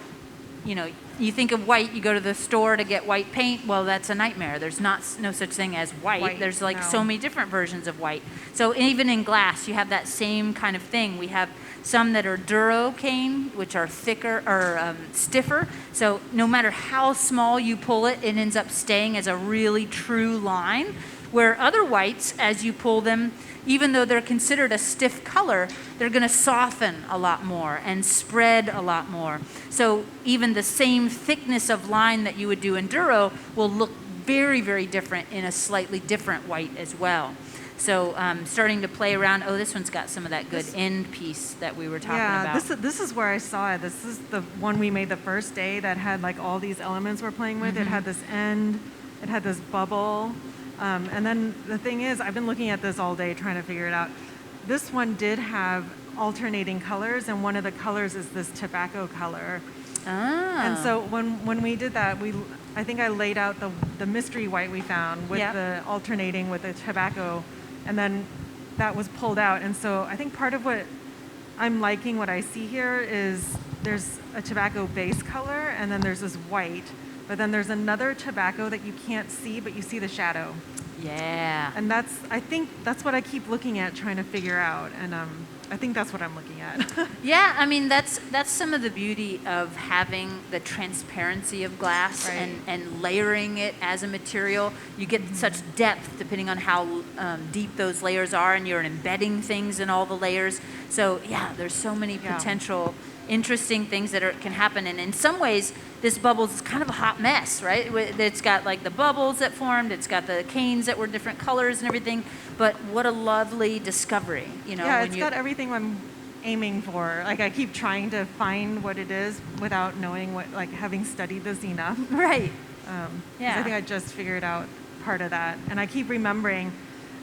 you think of white, you go to the store to get white paint, well, that's a nightmare. There's no such thing as white. There's like so many different versions of white. So even in glass, you have that same kind of thing. We have some that are duro cane, which are thicker or stiffer. So no matter how small you pull it, it ends up staying as a really true line. Where other whites, as you pull them, even though they're considered a stiff color, they're going to soften a lot more and spread a lot more. So even the same thickness of line that you would do in duro will look very, very different in a slightly different white as well. So starting to play around. Oh, this one's got some of that good end piece that we were talking about. Yeah, this is where I saw it. This is the one we made the first day that had like all these elements we're playing with. It had this end, it had this bubble. And then the thing is, I've been looking at this all day trying to figure it out. This one did have alternating colors, and one of the colors is this tobacco color. And so when we did that, I think I laid out the mystery white we found with the alternating with the tobacco, and then that was pulled out. And so I think part of what I'm liking what I see here is there's a tobacco base color, and then there's this white, but then there's another tobacco that you can't see, but you see the shadow. Yeah. And I think that's what I keep looking at, trying to figure out. And I think that's what I'm looking at. Yeah, I mean, that's some of the beauty of having the transparency of glass and layering it as a material. You get such depth depending on how deep those layers are, and you're embedding things in all the layers. So, yeah, there's so many potential interesting things that can happen. And in some ways, this bubble is kind of a hot mess, right? It's got like the bubbles that formed, it's got the canes that were different colors and everything, but what a lovely discovery, you know. Yeah, it's got everything I'm aiming for. Like, I keep trying to find what it is without knowing what, like, having studied this enough. Right. I think I just figured out part of that. And I keep remembering,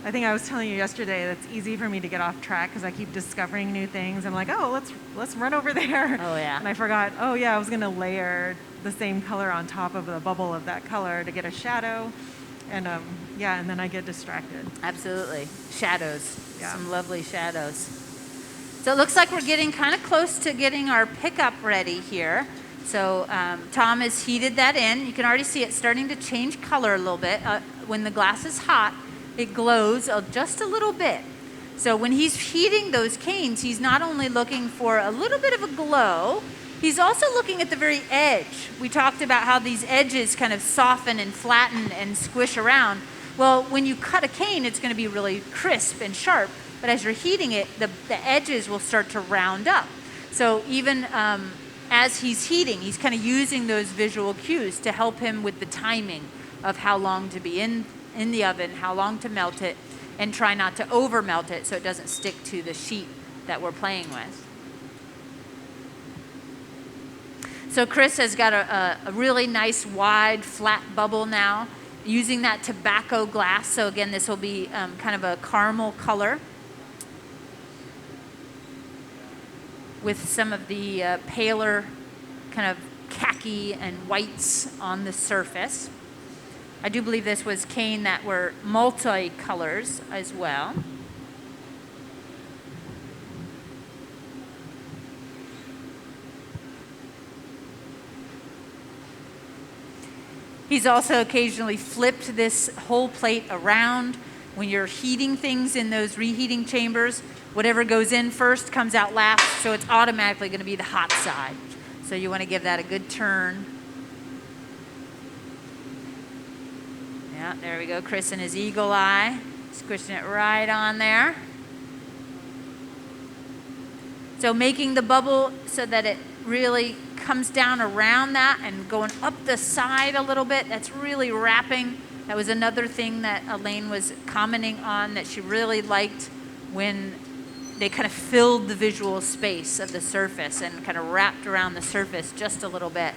I think I was telling you yesterday, that it's easy for me to get off track because I keep discovering new things. I'm like, oh, let's run over there. Oh, yeah. And I forgot, oh, yeah, I was going to layer the same color on top of the bubble of that color to get a shadow. And and then I get distracted. Absolutely. Shadows. Yeah. Some lovely shadows. So it looks like we're getting kind of close to getting our pickup ready here. So Tom has heated that in. You can already see it starting to change color a little bit. When the glass is hot, it glows just a little bit. So when he's heating those canes, he's not only looking for a little bit of a glow, he's also looking at the very edge. We talked about how these edges kind of soften and flatten and squish around. Well, when you cut a cane, it's going to be really crisp and sharp. But as you're heating it, the edges will start to round up. So even as he's heating, he's kind of using those visual cues to help him with the timing of how long to be in the oven, how long to melt it, and try not to over melt it so it doesn't stick to the sheet that we're playing with. So Chris has got a really nice wide flat bubble now, using that tobacco glass. So again, this will be kind of a caramel color with some of the paler kind of khaki and whites on the surface. I do believe this was cane that were multi-colors as well. He's also occasionally flipped this whole plate around. When you're heating things in those reheating chambers, whatever goes in first comes out last, so it's automatically going to be the hot side. So you want to give that a good turn. Yeah, there we go. Chris and his eagle eye, squishing it right on there. So making the bubble so that it really comes down around that and going up the side a little bit. That's really wrapping. That was another thing that Elaine was commenting on that she really liked, when they kind of filled the visual space of the surface and kind of wrapped around the surface just a little bit.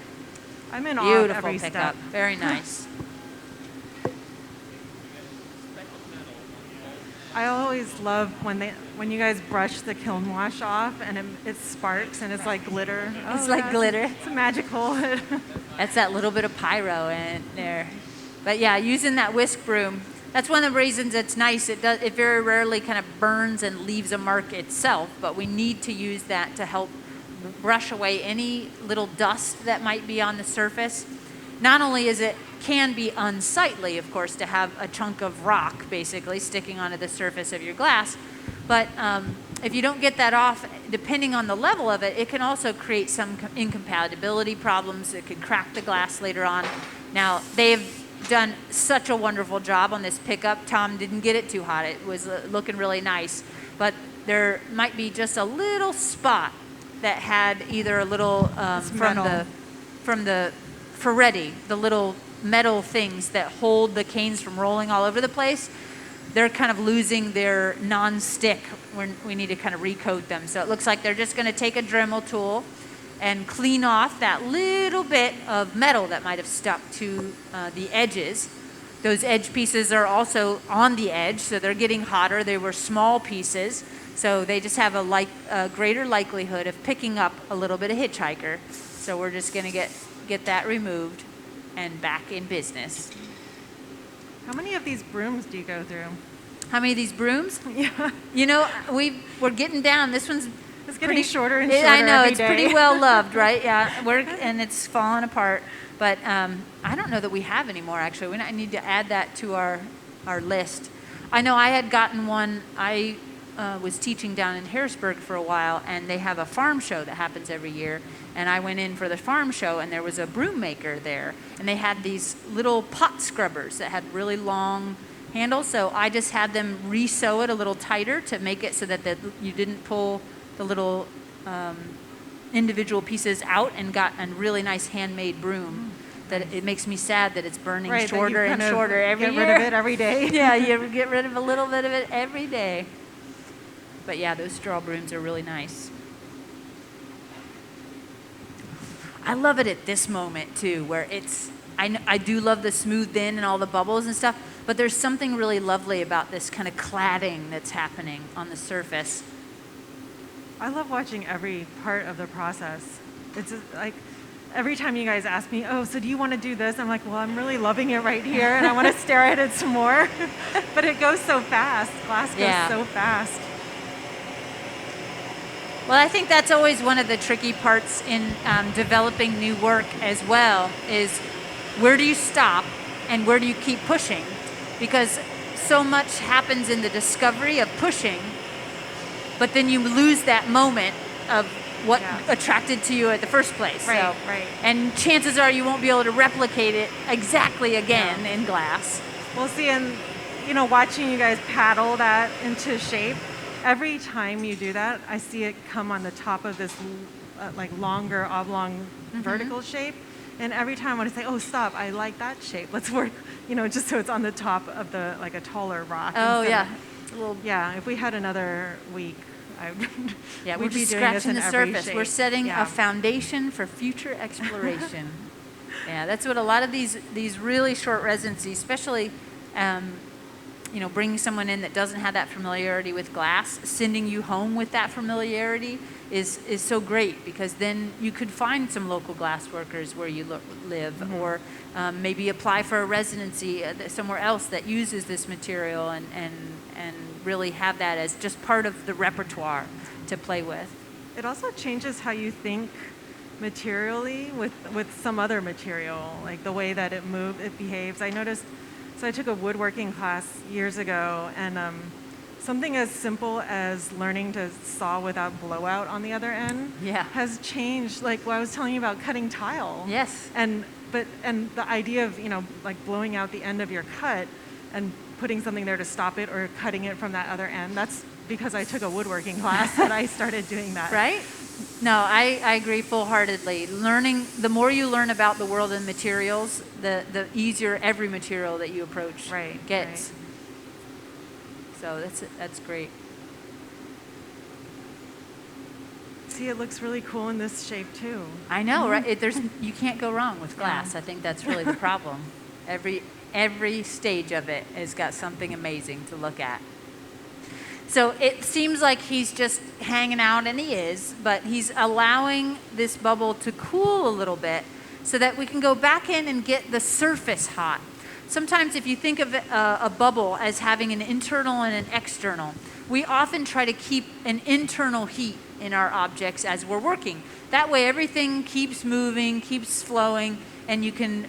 I'm in awe of Beautiful every pickup. step. Very nice. I always love when you guys brush the kiln wash off and it sparks and it's like glitter. It's like glitter. It's magical. That's that little bit of pyro in there. But yeah, using that whisk broom, that's one of the reasons it's nice. It very rarely kind of burns and leaves a mark itself, but we need to use that to help brush away any little dust that might be on the surface. Not only can be unsightly, of course, to have a chunk of rock basically sticking onto the surface of your glass, but if you don't get that off, depending on the level of it, it can also create some incompatibility problems. It could crack the glass later on. Now, they've done such a wonderful job on this pickup. Tom didn't get it too hot. It was looking really nice, but there might be just a little spot that had either a little from the Ferretti, the little metal things that hold the canes from rolling all over the place. They're kind of losing their non-stick when we need to kind of recoat them. So it looks like they're just going to take a Dremel tool and clean off that little bit of metal that might have stuck to the edges. Those edge pieces are also on the edge, so they're getting hotter. They were small pieces, so they just have a greater likelihood of picking up a little bit of hitchhiker. So we're just going to get that removed and back in business. How many of these brooms do you go through? How many of these brooms? Yeah. You know, we're getting down. This one's It's getting shorter and shorter I know, every it's day. pretty well loved, right? Yeah, and it's falling apart. But I don't know that we have any more, actually. I need to add that to our list. I know I had gotten one. I was teaching down in Harrisburg for a while, and they have a farm show that happens every year. And I went in for the farm show, and there was a broom maker there. And they had these little pot scrubbers that had really long handles. So I just had them re-sew it a little tighter to make it so that you didn't pull the little individual pieces out and got a really nice handmade broom. That it makes me sad that it's burning shorter and shorter every year. Get rid of it every day. Yeah, you get rid of a little bit of it every day. But yeah, those straw brooms are really nice. I love it at this moment too, where I do love the smoothed in and all the bubbles and stuff, but there's something really lovely about this kind of cladding that's happening on the surface. I love watching every part of the process. It's like every time you guys ask me, oh, so do you want to do this? I'm like, well, I'm really loving it right here, and I want to stare at it some more. But it goes so fast. Glass goes so fast. Well, I think that's always one of the tricky parts in developing new work as well, is where do you stop and where do you keep pushing? Because so much happens in the discovery of pushing, but then you lose that moment of what attracted to you at the first place. Right. And chances are you won't be able to replicate it exactly again in glass. We'll see, and watching you guys paddle that into shape, every time you do that, I see it come on the top of this longer oblong vertical shape. And every time when I say, oh, stop, I like that shape. Let's work, just so it's on the top of a taller rock. Oh, yeah. If we had another week, we're just scratching the surface. We're setting a foundation for future exploration. Yeah, that's what a lot of these really short residencies, especially bringing someone in that doesn't have that familiarity with glass, sending you home with that familiarity is so great, because then you could find some local glass workers where you live, or maybe apply for a residency somewhere else that uses this material and really have that as just part of the repertoire to play with. It also changes how you think materially with some other material, like the way that it behaves. I noticed, so I took a woodworking class years ago, and something as simple as learning to saw without blowout on the other end has changed. Like what I was telling you about cutting tile. Yes. And the idea of blowing out the end of your cut and putting something there to stop it, or cutting it from that other end. That's because I took a woodworking class that I started doing that. Right? No, I agree full-heartedly. The more you learn about the world and materials, the easier every material that you approach gets. Right. So that's great. See, it looks really cool in this shape too. I know, right? You can't go wrong with glass. I think that's really the problem. Every stage of it has got something amazing to look at. So it seems like he's just hanging out, and he is, but he's allowing this bubble to cool a little bit so that we can go back in and get the surface hot. Sometimes if you think of a bubble as having an internal and an external, we often try to keep an internal heat in our objects as we're working. That way everything keeps moving, keeps flowing, and you can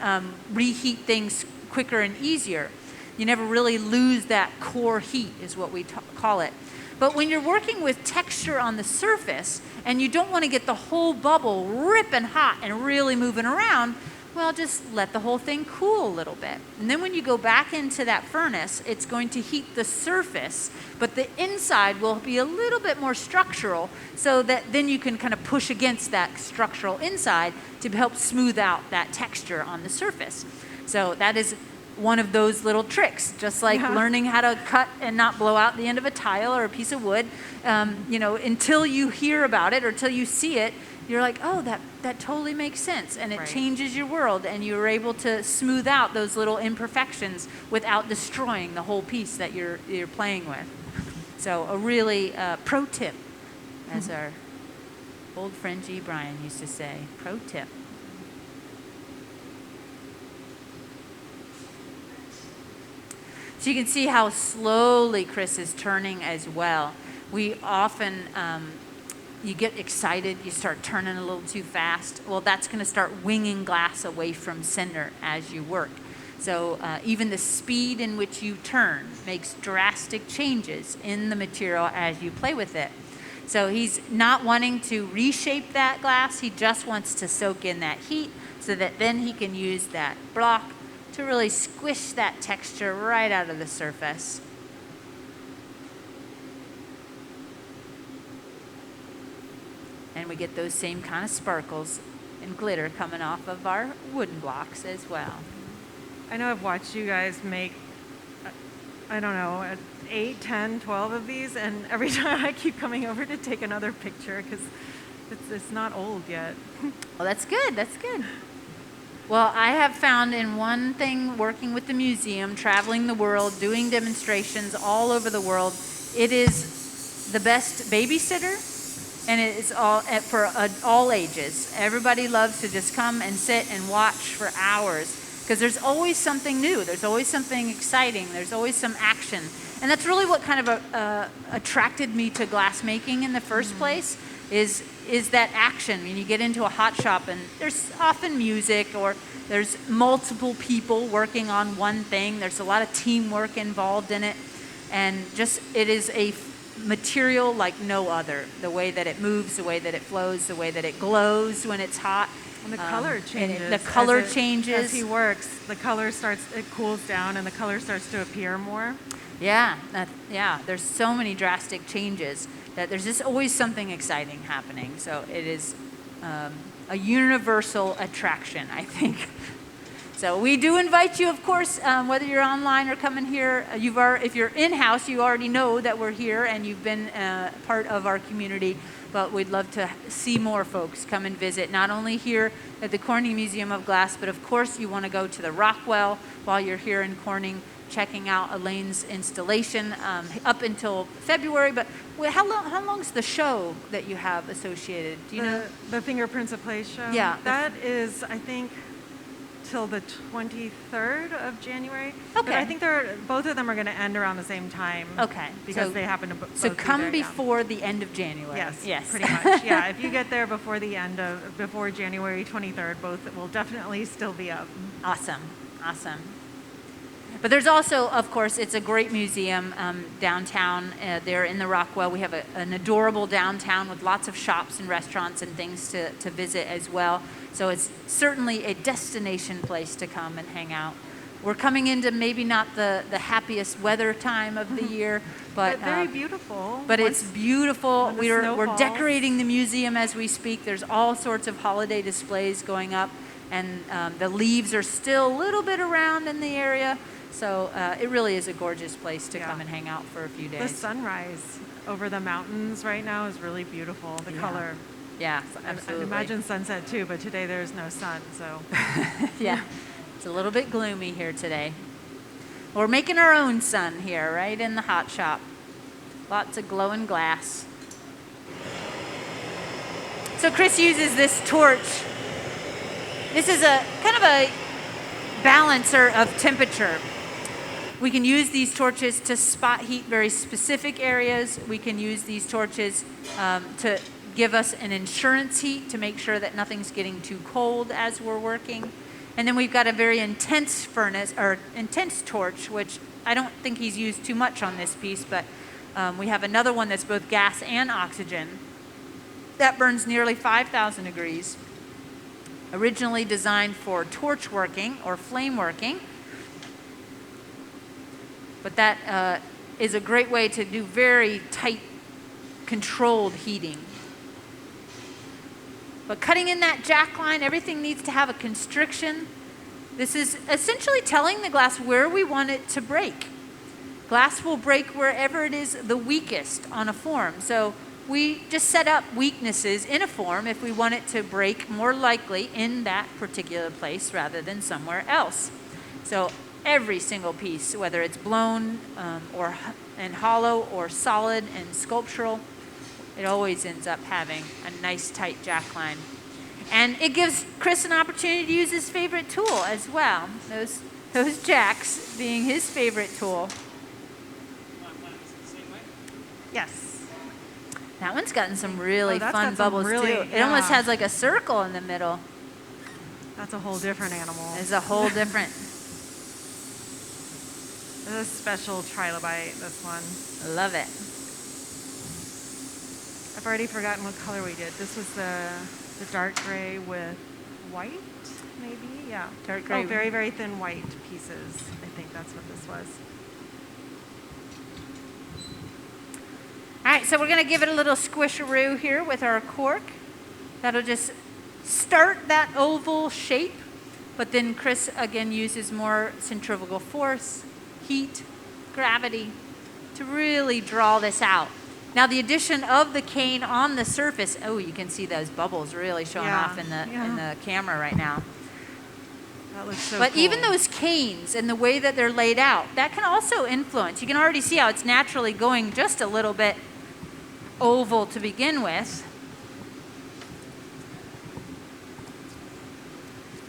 reheat things quicker and easier. You never really lose that core heat, is what we call it. But when you're working with texture on the surface and you don't want to get the whole bubble ripping hot and really moving around, well, just let the whole thing cool a little bit. And then when you go back into that furnace, it's going to heat the surface, but the inside will be a little bit more structural, so that then you can kind of push against that structural inside to help smooth out that texture on the surface. So that is one of those little tricks, just like learning how to cut and not blow out the end of a tile or a piece of wood. Until you hear about it or until you see it, you're like, oh, that totally makes sense. And it changes your world, and you're able to smooth out those little imperfections without destroying the whole piece that you're playing with. So a really pro tip, as our old friend G. Brian used to say, pro tip. So you can see how slowly Chris is turning as well. We often, you get excited, you start turning a little too fast. Well, that's going to start winging glass away from center as you work. So even the speed in which you turn makes drastic changes in the material as you play with it. So he's not wanting to reshape that glass. He just wants to soak in that heat so that then he can use that block to really squish that texture right out of the surface. And and we get those same kind of sparkles and glitter coming off of our wooden blocks as well. I know I've watched you guys make, I don't know, 8, 10, 12 of these, and every time I keep coming over to take another picture because it's not old yet. Well, that's good. That's good. Well, I have found in one thing working with the museum, traveling the world, doing demonstrations all over the world, it is the best babysitter, and it is for all ages. Everybody loves to just come and sit and watch for hours because there's always something new. There's always something exciting. There's always some action. And that's really what kind of attracted me to glassmaking in the first place is that action. When you get into a hot shop and there's often music or there's multiple people working on one thing. There's a lot of teamwork involved in it. And just it is a material like no other. The way that it moves, the way that it flows, the way that it glows when it's hot. And the color changes. The color changes. As he works, the color it cools down and the color starts to appear more. Yeah, there's so many drastic changes that there's just always something exciting happening. So it is a universal attraction, I think. So we do invite you, of course, whether you're online or coming here. If you're in-house, you already know that we're here and you've been part of our community. But we'd love to see more folks come and visit, not only here at the Corning Museum of Glass, but of course you want to go to the Rockwell while you're here in Corning, checking out Elaine's installation up until February. But how long's the show that you have associated? Do you know? The Fingerprints of Place show? Yeah. That is, I think, till the 23rd of January. Okay. But I think both of them are going to end around the same time. Okay. Because they happen to both So be come there, before the end of January. Yes, pretty much. Yeah, if you get there before January 23rd, both will definitely still be up. Awesome. But there's also, of course, it's a great museum downtown there in the Rockwell. We have an adorable downtown with lots of shops and restaurants and things to visit as well. So it's certainly a destination place to come and hang out. We're coming into maybe not the happiest weather time of the year, but very beautiful. But it's beautiful. when the snow We're falls. Decorating the museum as we speak. There's all sorts of holiday displays going up, and the leaves are still a little bit around in the area. So it really is a gorgeous place to come and hang out for a few days. The sunrise over the mountains right now is really beautiful. The color. Yeah, absolutely. I imagine sunset too, but today there's no sun, so. Yeah, it's a little bit gloomy here today. We're making our own sun here, right in the hot shop. Lots of glowing glass. So Chris uses this torch. This is a kind of a balancer of temperature. We can use these torches to spot heat very specific areas. We can use these torches to give us an insurance heat to make sure that nothing's getting too cold as we're working. And then we've got a very intense furnace, or intense torch, which I don't think he's used too much on this piece, but we have another one that's both gas and oxygen. That burns nearly 5,000 degrees. Originally designed for torch working or flame working. But that is a great way to do very tight, controlled heating. But cutting in that jack line, everything needs to have a constriction. This is essentially telling the glass where we want it to break. Glass will break wherever it is the weakest on a form. So we just set up weaknesses in a form if we want it to break more likely in that particular place rather than somewhere else. So every single piece, whether it's blown and hollow or solid and sculptural, it always ends up having a nice tight jack line. And it gives Chris an opportunity to use his favorite tool as well. Those jacks being his favorite tool. Yes. That one's gotten some really that's fun got some bubbles really- too. It almost yeah. has like a circle in the middle. That's a whole different animal. It's a whole different. This is a special trilobite, this one. I love it. I've already forgotten what color we did. This was the dark gray with white, maybe? Yeah. Dark gray. Oh, very, very thin white pieces. I think that's what this was. All right, so we're going to give it a little squisharoo here with our cork. That'll just start that oval shape, but then Chris again uses more centrifugal force, heat, gravity to really draw this out. Now the addition of the cane on the surface, oh, you can see those bubbles really showing off in the camera right now. That looks so But cool. even those canes and the way that they're laid out, that can also influence. You can already see how it's naturally going just a little bit oval to begin with.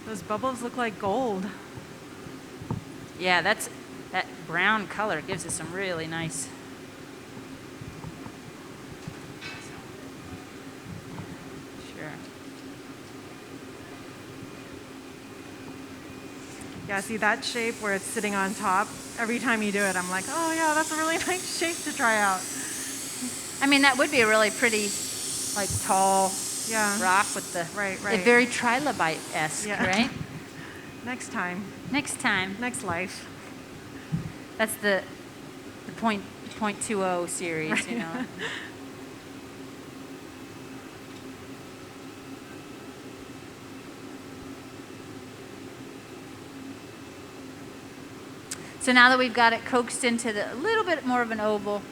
Those bubbles look like gold. Yeah, that brown color gives it some really nice. Sure. Yeah, see that shape where it's sitting on top? Every time you do it, I'm like, oh yeah, that's a really nice shape to try out. I mean, that would be a really pretty, like, tall rock with the Right. very trilobite-esque, right? Next time. Next time. Next life. That's the point 0.20 series, Right. you know. So now that we've got it coaxed into a little bit more of an oval,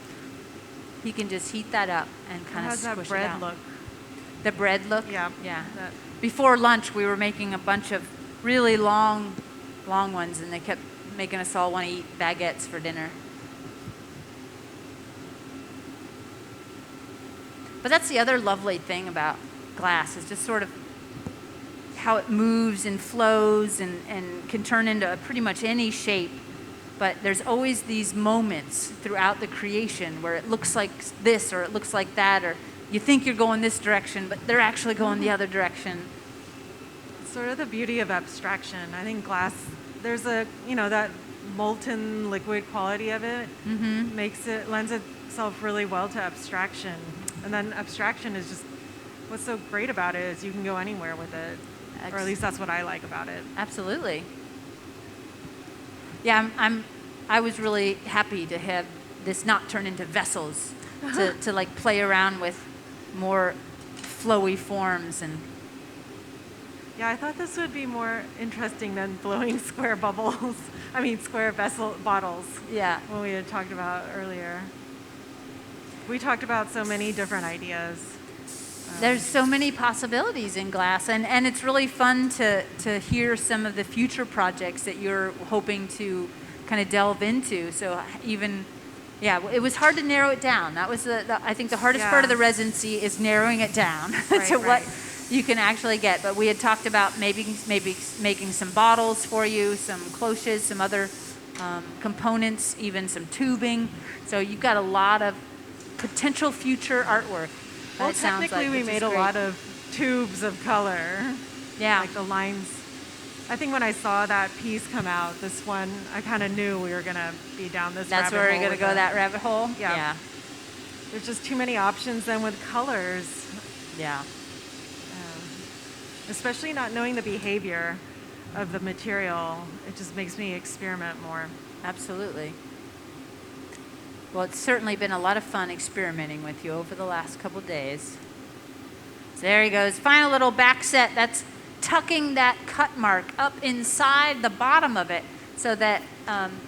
you can just heat that up and kind of How's that squish it bread out. look? The bread look? Yeah. Yeah. That- Before lunch, we were making a bunch of really long ones, and they kept making us all want to eat baguettes for dinner. But that's the other lovely thing about glass, is just sort of how it moves and flows and can turn into pretty much any shape. But there's always these moments throughout the creation where it looks like this or it looks like that, or you think you're going this direction, but they're actually going the other direction. It's sort of the beauty of abstraction. I think glass, there's that molten liquid quality of it, lends itself really well to abstraction. And then abstraction is just, what's so great about it is you can go anywhere with it. Or at least that's what I like about it. Absolutely. Yeah, I was really happy to have this not turn into vessels, to like play around with more flowy forms. And Yeah, I thought this would be more interesting than blowing square bubbles. I mean, square vessel bottles. yeah, When we had talked about earlier. We talked about so many different ideas. there's so many possibilities in glass, and it's really fun to hear some of the future projects that you're hoping to kind of delve into. So even, yeah, it was hard to narrow it down. That was I think the hardest part of the residency is narrowing it down to what you can actually get. But we had talked about maybe making some bottles for you, some cloches, some other components, even some tubing. So you've got a lot of potential future artwork. Well, it sounds technically, like, we which is made a great. lot of tubes of color. Yeah. Like the lines. I think when I saw that piece come out, this one, I kind of knew we were going to be down this That's rabbit where hole we're going to with go, it. that rabbit hole? Yeah. There's just too many options then with colors. Yeah. Especially not knowing the behavior of the material. It just makes me experiment more. Absolutely. Well, it's certainly been a lot of fun experimenting with you over the last couple days. So there he goes. Final little back set. That's tucking that cut mark up inside the bottom of it so that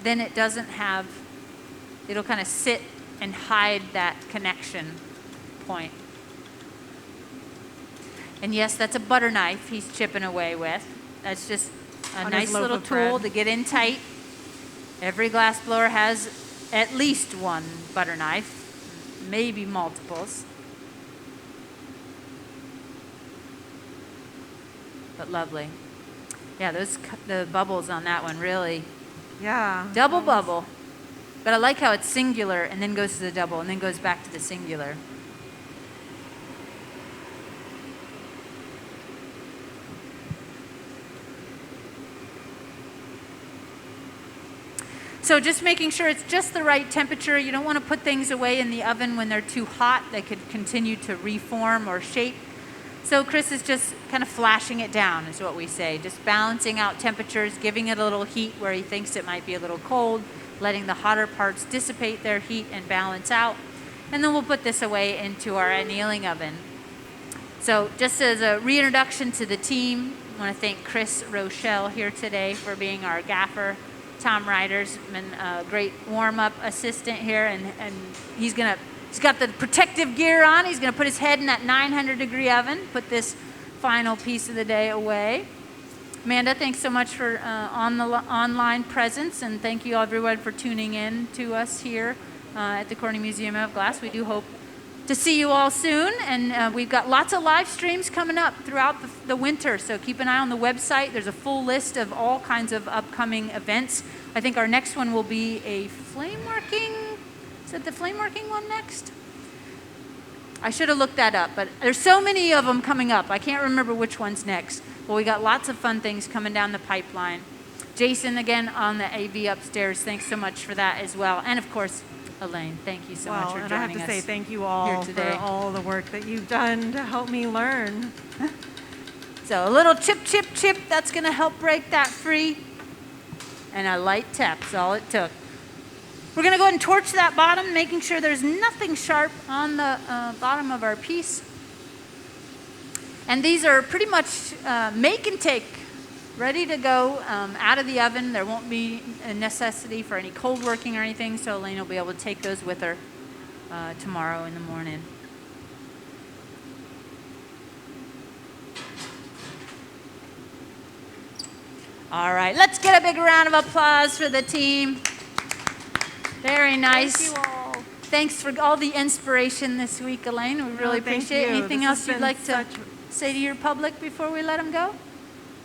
then it doesn't have, it'll kind of sit and hide that connection point. And yes, that's a butter knife he's chipping away with. That's just a On his nice loaf little of tool bread. to get in tight. Every glass blower has at least one butter knife, maybe multiples. But lovely. Yeah, the bubbles on that one really Yeah. double bubble. But I like how it's singular and then goes to the double and then goes back to the singular. So just making sure it's just the right temperature. You don't want to put things away in the oven when they're too hot. They could continue to reform or shape. So Chris is just kind of flashing it down, is what we say. Just balancing out temperatures, giving it a little heat where he thinks it might be a little cold, letting the hotter parts dissipate their heat and balance out. And then we'll put this away into our annealing oven. So just as a reintroduction to the team, I want to thank Chris Rochelle here today for being our gaffer. Tom Ryder's been a great warm-up assistant here, and he's got the protective gear on. He's going to put his head in that 900-degree oven, put this final piece of the day away. Amanda, thanks so much for online presence, and thank you everyone for tuning in to us here at the Corning Museum of Glass. We do hope to see you all soon, and we've got lots of live streams coming up throughout the winter, so keep an eye on the website. There's a full list of all kinds of upcoming events. I think our next one will be a flame working. Is it the flame working one next? I should have looked that up, but there's so many of them coming up. I can't remember which one's next. Well, we got lots of fun things coming down the pipeline. Jason, again, on the AV upstairs, thanks so much for that as well. And of course, Elaine, thank you so much for joining us. And I have to say thank you all for all the work that you've done to help me learn. So a little chip, chip, chip, that's going to help break that free. And a light tap's all it took. We're going to go ahead and torch that bottom, making sure there's nothing sharp on the bottom of our piece. And these are pretty much make and take, ready to go out of the oven. There won't be a necessity for any cold working or anything, so Elaine will be able to take those with her tomorrow in the morning. All right, let's get a big round of applause for the team. Very nice. Thank you all. Thanks for all the inspiration this week, Elaine. We really appreciate it. Anything else you'd like to say to your public before we let them go?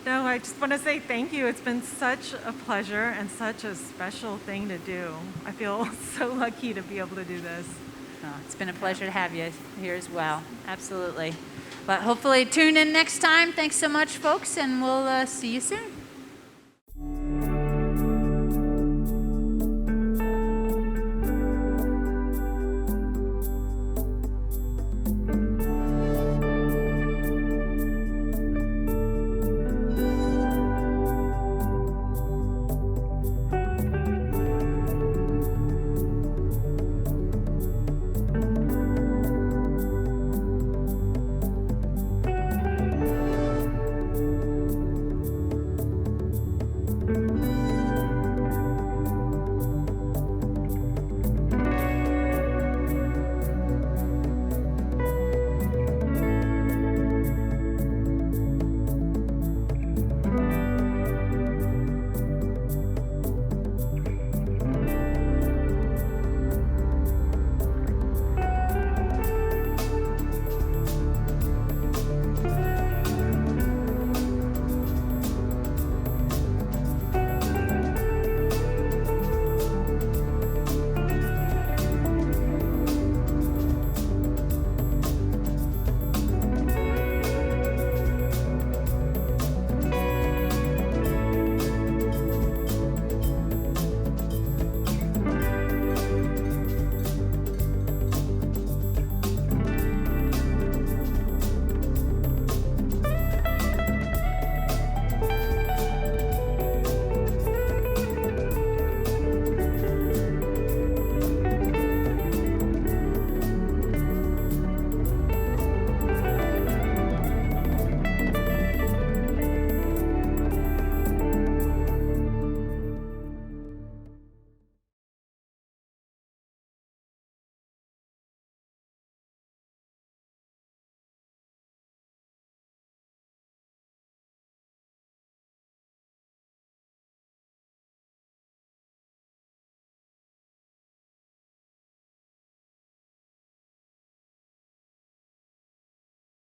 No, I just want to say thank you. It's been such a pleasure and such a special thing to do. I feel so lucky to be able to do this. Oh, it's been a pleasure to have you here as well. Absolutely. But hopefully tune in next time. Thanks so much, folks, and we'll see you soon.